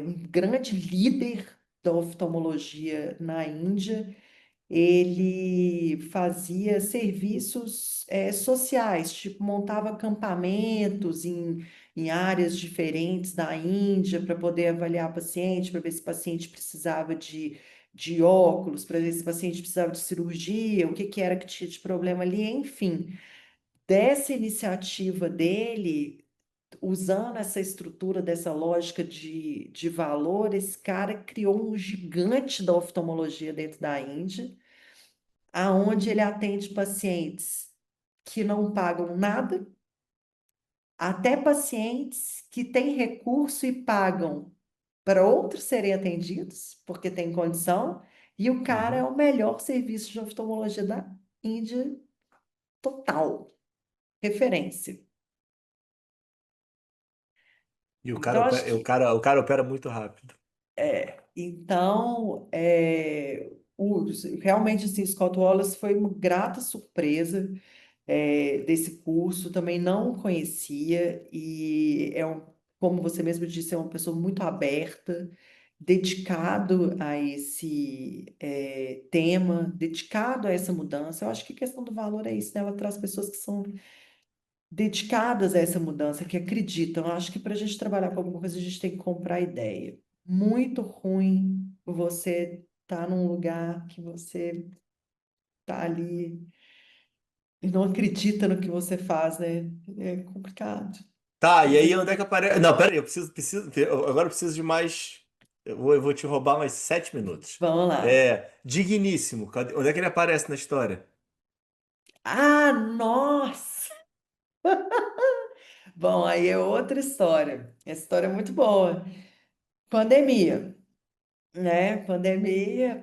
um grande líder da oftalmologia na Índia, ele fazia serviços, sociais, tipo, montava acampamentos em áreas diferentes da Índia para poder avaliar paciente, para ver se o paciente precisava de óculos, para ver se o paciente precisava de cirurgia, o que que era que tinha de problema ali, enfim. Dessa iniciativa dele, usando essa estrutura, dessa lógica de valor, esse cara criou um gigante da oftalmologia dentro da Índia, aonde ele atende pacientes que não pagam nada, até pacientes que têm recurso e pagam para outros serem atendidos, porque tem condição, e o cara é Uhum. o melhor serviço de oftalmologia da Índia total, referência. E o cara Então, acho opera, que o cara opera muito rápido. Então, realmente, assim, Scott Wallace foi uma grata surpresa, desse curso, também não conhecia, e como você mesmo disse, é uma pessoa muito aberta, dedicado a esse, tema, dedicado a essa mudança. Eu acho que a questão do valor é isso, né? Ela traz pessoas que são dedicadas a essa mudança, que acreditam. Eu acho que para a gente trabalhar com alguma coisa, a gente tem que comprar ideia. Muito ruim você estar num lugar que você está ali e não acredita no que você faz, né? É complicado. Tá, e Mas aí onde é que aparece? Não, pera aí, agora eu preciso de mais. Eu vou te roubar mais 7 minutos. vamos lá. É, digníssimo. Onde é que ele aparece na história? Ah, nossa! Bom, aí é outra história. Essa história é muito boa. Pandemia, né? Pandemia.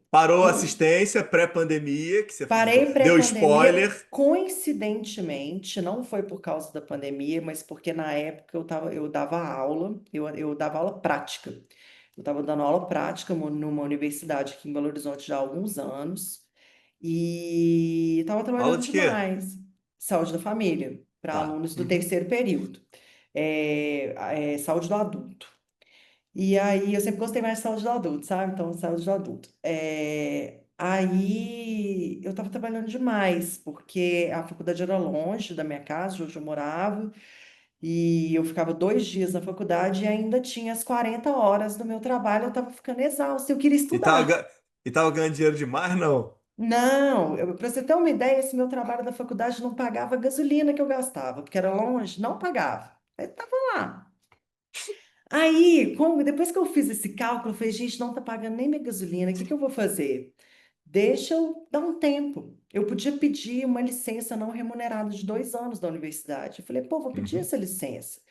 Parou a assistência pré-pandemia, que você Parei deu pré-pandemia, spoiler. coincidentemente, não foi por causa da pandemia, mas porque na época eu dava aula, eu dava aula prática. Eu estava dando aula prática numa universidade aqui em Belo Horizonte já há alguns anos e estava Aula trabalhando de quê? demais. Saúde da família, para Tá. alunos do Uhum. terceiro período. Saúde do adulto. E aí, eu sempre gostei mais de saúde do adulto, sabe? Então, saúde do adulto. Aí, eu estava trabalhando demais, porque a faculdade era longe da minha casa, de onde eu morava, e eu ficava 2 dias na faculdade e ainda tinha as 40 horas do meu trabalho, eu estava ficando exausta, eu queria E tava, estudar. ga- e tava ganhando dinheiro demais, não? Não, para você ter uma ideia, esse meu trabalho da faculdade não pagava a gasolina que eu gastava, porque era longe, não pagava. Eu estava lá. Aí, depois que eu fiz esse cálculo, eu falei, gente, não tá pagando nem minha gasolina, o que que eu vou fazer? Deixa eu dar um tempo. Eu podia pedir uma licença não remunerada de 2 anos da universidade. Eu falei, pô, vou pedir Uhum. essa licença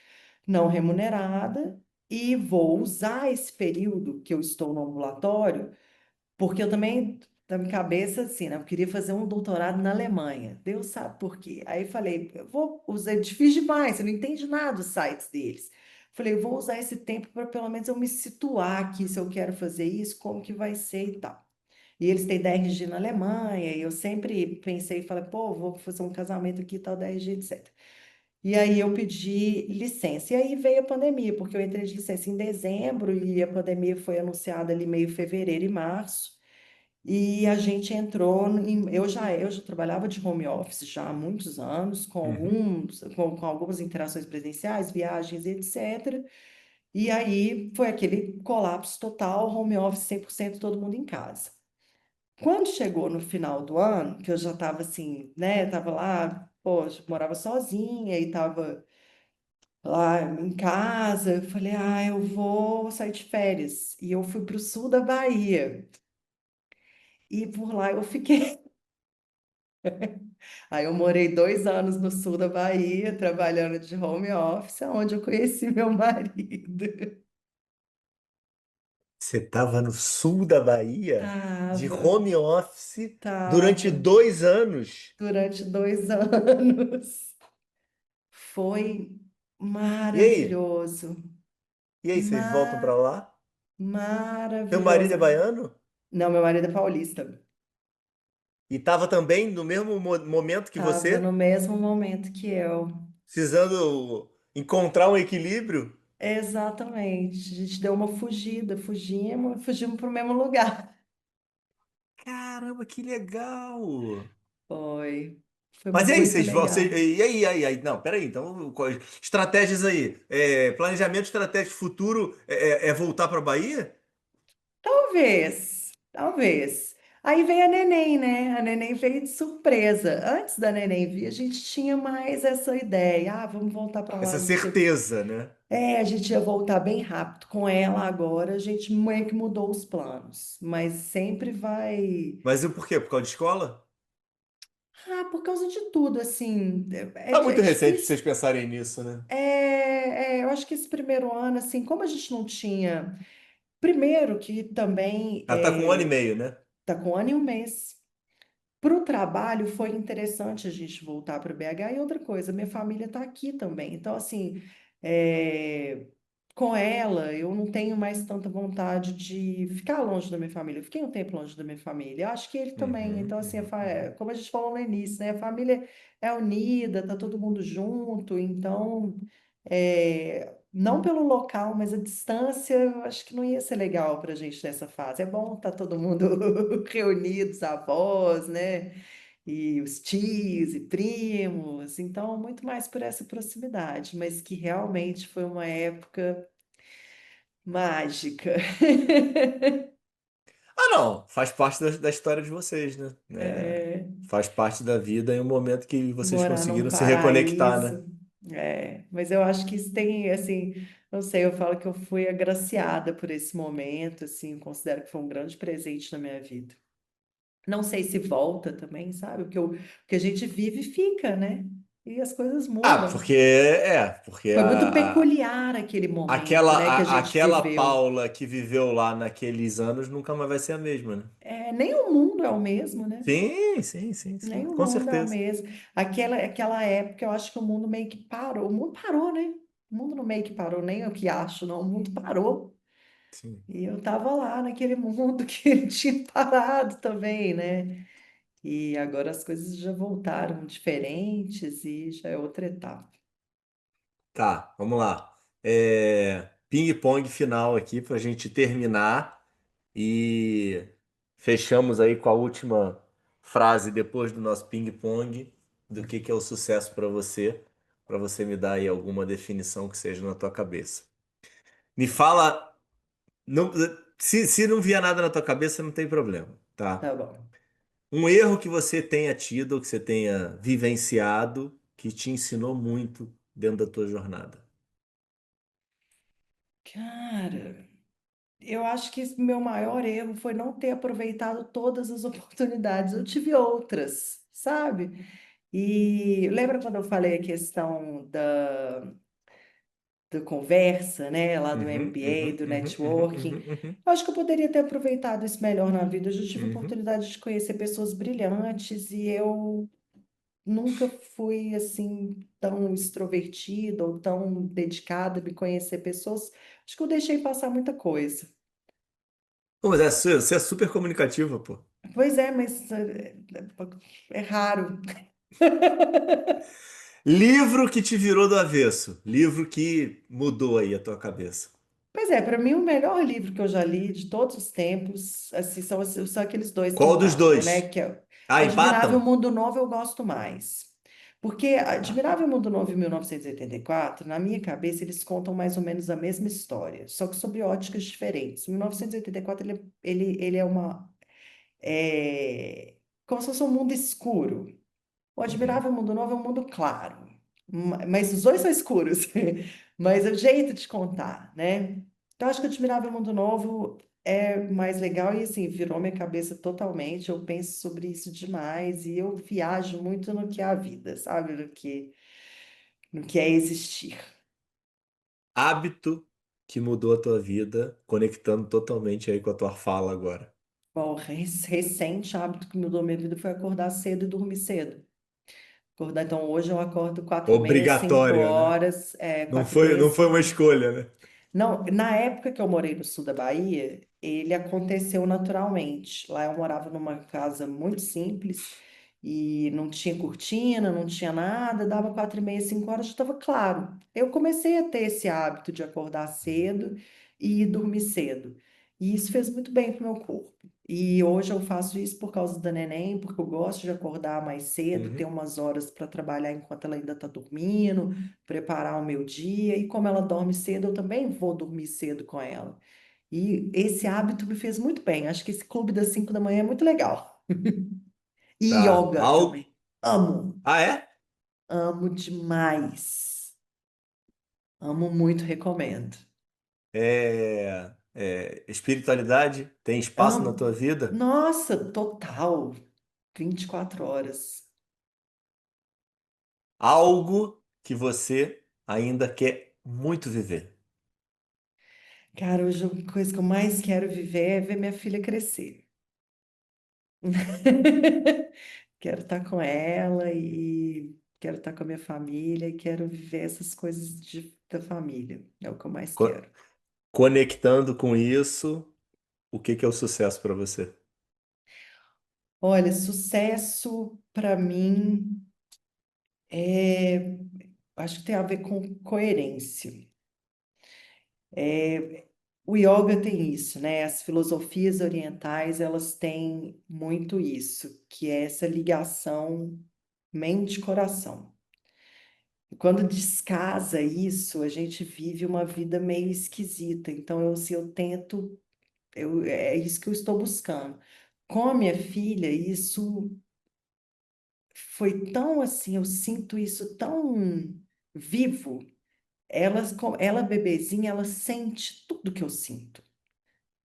não remunerada e vou usar esse período que eu estou no ambulatório, porque eu também, na minha cabeça, assim, né, eu queria fazer um doutorado na Alemanha. Deus sabe por quê. Aí falei, eu vou usar, é difícil demais, você não entende nada dos sites deles. Falei, eu vou usar esse tempo para pelo menos eu me situar aqui, se eu quero fazer isso, como que vai ser e tal. E eles têm DRG na Alemanha, e eu sempre pensei, falei, pô, vou fazer um casamento aqui, tal, DRG, etc. E aí eu pedi licença. E aí veio a pandemia, porque eu entrei de licença em dezembro e a pandemia foi anunciada ali meio fevereiro e março. E a gente entrou eu já trabalhava de home office já há muitos anos, Uhum. com algumas interações presenciais, viagens, etc. E aí foi aquele colapso total, home office 100%, todo mundo em casa. Quando chegou no final do ano, que eu já estava assim, né, estava lá, pô, morava sozinha e estava lá em casa, eu falei, eu vou sair de férias. E eu fui para o sul da Bahia. E por lá eu fiquei. Aí eu morei 2 anos no sul da Bahia, trabalhando de home office, onde eu conheci meu marido. Você estava no sul da Bahia, de Tava, home office, durante tava, 2 anos. durante 2 anos. Foi E aí? maravilhoso, E aí, vocês voltam para ma lá? Seu marido maravilhoso. é baiano? Não, meu marido é paulista. E estava também no mesmo momento que Tava você, no mesmo momento que eu. precisando encontrar um equilíbrio? Exatamente. A gente deu uma fugida, fugimos para o mesmo lugar. Caramba, que legal! Foi, foi Mas e aí, muito legal. não, peraí, então, estratégias aí, planejamento estratégico futuro é voltar para Bahia? Talvez, talvez. Aí veio a neném, né? A neném veio de surpresa. Antes da neném vir, a gente tinha mais essa ideia. Vamos voltar para lá. Essa certeza, né? A gente ia voltar bem rápido. Com ela agora, a gente meio que mudou os planos. Mas sempre vai. Mas e por quê? Por causa de escola? Por causa de tudo, assim. Tá É muito recente pra difícil. vocês pensarem nisso, né? Eu acho que esse primeiro ano, assim, como a gente não tinha. Primeiro, que também Ela tá com 1 ano e meio, né? tá com 1 ano e 1 mês. Para o trabalho foi interessante a gente voltar para o BH e outra coisa, minha família está aqui também. Então, assim, é, com ela, eu não tenho mais tanta vontade de ficar longe da minha família. Eu fiquei um tempo longe da minha família. Eu acho que ele também. Uhum, Então, assim, uhum, uhum. como a gente falou no início, né? A família é unida, tá todo mundo junto. Então, não pelo local, mas a distância, eu acho que não ia ser legal para a gente nessa fase. É bom estar todo mundo reunidos, avós, né? E os tios e primos, então muito mais por essa proximidade, mas que realmente foi uma época mágica. Ah, não, faz parte da história de vocês, né? É, Faz parte da vida e um momento que vocês morar num conseguiram se reconectar, né? paraíso, mas eu acho que isso tem, assim, não sei, eu falo que eu fui agraciada por esse momento, assim, considero que foi um grande presente na minha vida. Não sei se volta também, sabe? O que a gente vive fica, né? E as coisas Ah, mudam. porque Foi muito peculiar aquele momento, aquela, né, que a gente aquela viveu. Paula que viveu lá naqueles anos nunca mais vai ser a mesma, né? Nem o mundo é o mesmo, né? Sim, sim, sim, sim, Nem o com mundo é o certeza. mesmo. Aquela época, eu acho que o mundo meio que parou. O mundo parou, né? O mundo não meio que parou, nem eu que acho, não. O mundo parou. Sim. E eu tava lá naquele mundo que ele tinha parado também, né? E agora as coisas já voltaram diferentes e já é outra etapa. Tá, vamos lá. Ping-pong final aqui para a gente terminar e fechamos aí com a última frase depois do nosso ping-pong do que é o sucesso para você me dar aí alguma definição que seja na tua cabeça. Me fala, não, se não vier nada na tua cabeça, não tem problema, tá? Tá bom. Um erro que você tenha tido, ou que você tenha vivenciado, que te ensinou muito dentro da tua jornada. Cara. Eu acho que esse meu maior erro foi não ter aproveitado todas as oportunidades. Eu tive outras, sabe? E lembra quando eu falei a questão da conversa, né, lá do Uhum, MBA, uhum, do uhum, uhum, networking? uhum, uhum, Eu acho que eu poderia ter aproveitado isso melhor na vida. Eu já tive a uhum. oportunidade de conhecer pessoas brilhantes e eu nunca fui assim tão extrovertida ou tão dedicada a me conhecer pessoas. Acho que eu deixei passar muita coisa. Pô, mas você é super comunicativa, pô. Pois é, mas é raro. Livro que te virou do avesso. Livro que mudou aí a tua cabeça. Pois é, para mim o melhor livro que eu já li de todos os tempos, assim, são aqueles dois que Qual dos empatam, né? dois? Que é Ah, Admirável empatam? Mundo Novo eu gosto mais. Porque Tá. Admirável Mundo Novo em 1984, na minha cabeça, eles contam mais ou menos a mesma história, só que sob óticas diferentes. Em 1984, ele é é, como se fosse um mundo escuro. O Uhum. Admirável Mundo Novo é um mundo claro. Mas os dois são escuros. Mas é o jeito de contar, né? Então, acho que Admirável Mundo Novo é mais legal e, assim, virou minha cabeça totalmente. Eu penso sobre isso demais e eu viajo muito no que é a vida, sabe? No que é existir. Hábito que mudou a tua vida, conectando totalmente aí com a tua fala agora. Bom, recente hábito que mudou minha vida foi acordar cedo e dormir cedo. Acordar, então, hoje eu acordo 4h30, cinco Obrigatório, né? horas, Não quatro e meia, não foi uma 5. escolha, né? Não, na época que eu morei no sul da Bahia, ele aconteceu naturalmente. Lá eu morava numa casa muito simples e não tinha cortina, não tinha nada, dava 4h30, 5 horas, já estava claro. Eu comecei a ter esse hábito de acordar cedo e dormir cedo. E isso fez muito bem para o meu corpo. E hoje eu faço isso por causa da neném, porque eu gosto de acordar mais cedo, ter Uhum. umas horas para trabalhar enquanto ela ainda está dormindo, preparar o meu dia, e como ela dorme cedo, eu também vou dormir cedo com ela. E esse hábito me fez muito bem. Acho que esse clube das 5 da manhã é muito legal. E Tá. yoga também. Amo, Ah, é? amo demais. Amo muito, recomendo. Espiritualidade tem espaço na Amo. tua vida? Nossa, total. 24 horas. Algo que você ainda quer muito viver. Cara, hoje a coisa que eu mais quero viver é ver minha filha crescer. Quero estar com ela e quero estar com a minha família e quero viver essas coisas da família. É o que eu mais Co- quero. Conectando com isso, o que que é o sucesso para você? Olha, sucesso para mim é, acho que tem a ver com coerência. O yoga tem isso, né? As filosofias orientais, elas têm muito isso, que é essa ligação mente-coração. E quando descasa isso, a gente vive uma vida meio esquisita. Então, se eu tento, é isso que eu estou buscando. Com a minha filha, isso foi tão assim, eu sinto isso tão vivo. Ela bebezinha, ela sente tudo que eu sinto.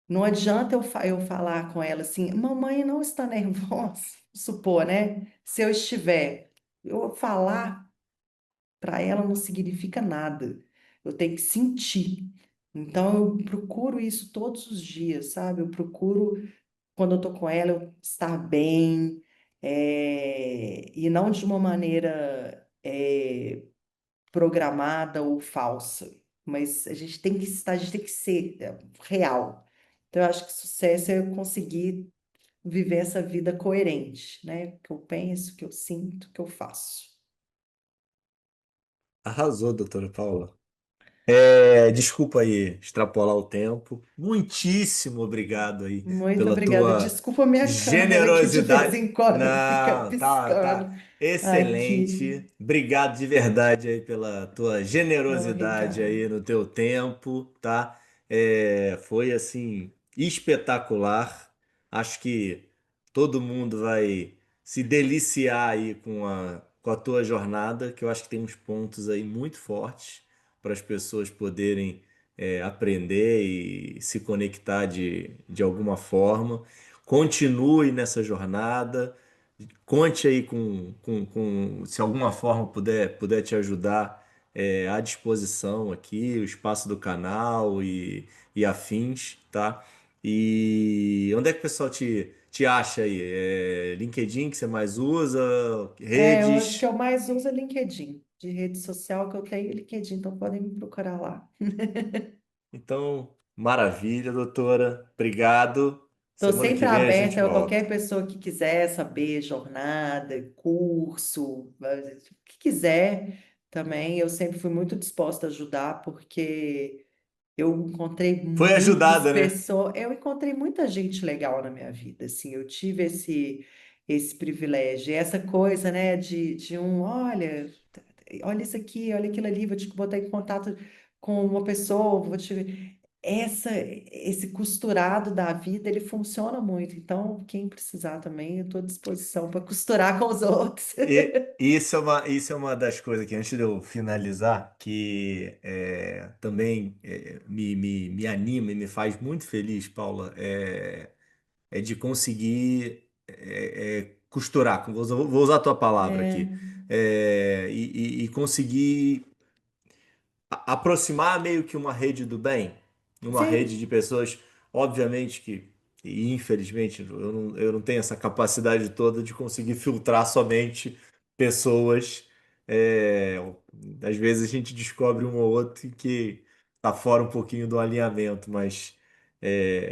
Não adianta eu falar com ela assim, mamãe não está nervosa, supor, né? Se eu estiver, eu falar para ela não significa nada. Eu tenho que sentir. Então eu procuro isso todos os dias, sabe? Eu procuro, quando eu tô com ela, eu estar bem, e não de uma maneira programada ou falsa. Mas a gente tem que estar, a gente tem que ser real. Então eu acho que sucesso é eu conseguir viver essa vida coerente, né? O que eu penso, o que eu sinto, o que eu faço. Arrasou, doutora Paula. Desculpa aí extrapolar o tempo. Muitíssimo obrigado aí Muito pela obrigada. tua Desculpa a minha câmera que de vez generosidade. em quando fica Não, tá piscando aqui. excelente. Obrigado de verdade aí pela tua Ô, generosidade Ricardo. aí no teu tempo, tá? Foi assim espetacular. Acho que todo mundo vai se deliciar aí com a tua jornada, que eu acho que tem uns pontos aí muito fortes para as pessoas poderem aprender e se conectar de alguma forma. Continue nessa jornada, conte aí se alguma forma puder te ajudar, à disposição aqui, o espaço do canal e afins, tá? E onde é que o pessoal te acha aí? LinkedIn que você mais usa? Eu acho que Redes? eu mais uso é LinkedIn. De rede social que eu tenho é LinkedIn, então podem me procurar lá. Então, maravilha, doutora. Obrigado. Estou Semana sempre que vem a gente aberta a volta. qualquer pessoa que quiser saber jornada, curso, o que quiser também. Eu sempre fui muito disposta a ajudar, porque Foi ajudada, né? eu encontrei muita gente legal na minha vida, assim, eu tive esse privilégio, e essa coisa, né, olha isso aqui, olha aquilo ali, vou te botar em contato com uma pessoa, vou te... esse costurado da vida, ele funciona muito. Então, quem precisar também, eu estou à disposição para costurar com os outros. Isso é uma das coisas que, antes de eu finalizar, que também me anima e me faz muito feliz, Paula, é de conseguir costurar, vou usar a tua palavra aqui, É, e conseguir aproximar meio que uma rede do bem, uma rede sim, de pessoas, obviamente que, e infelizmente, eu não tenho essa capacidade toda de conseguir filtrar somente pessoas. é, Às vezes a gente descobre um ou outro que está fora um pouquinho do alinhamento, mas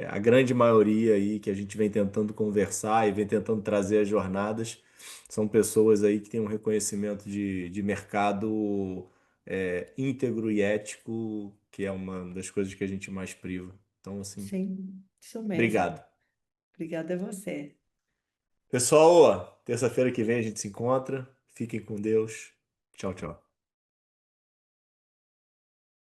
a grande maioria aí que a gente vem tentando conversar e vem tentando trazer as jornadas são pessoas aí que têm um reconhecimento de mercado íntegro e ético, que é uma das coisas que a gente mais priva. Então, assim, sim, isso mesmo. obrigado. Obrigada a você. Pessoal, ó, terça-feira que vem a gente se encontra. Fiquem com Deus. Tchau, tchau.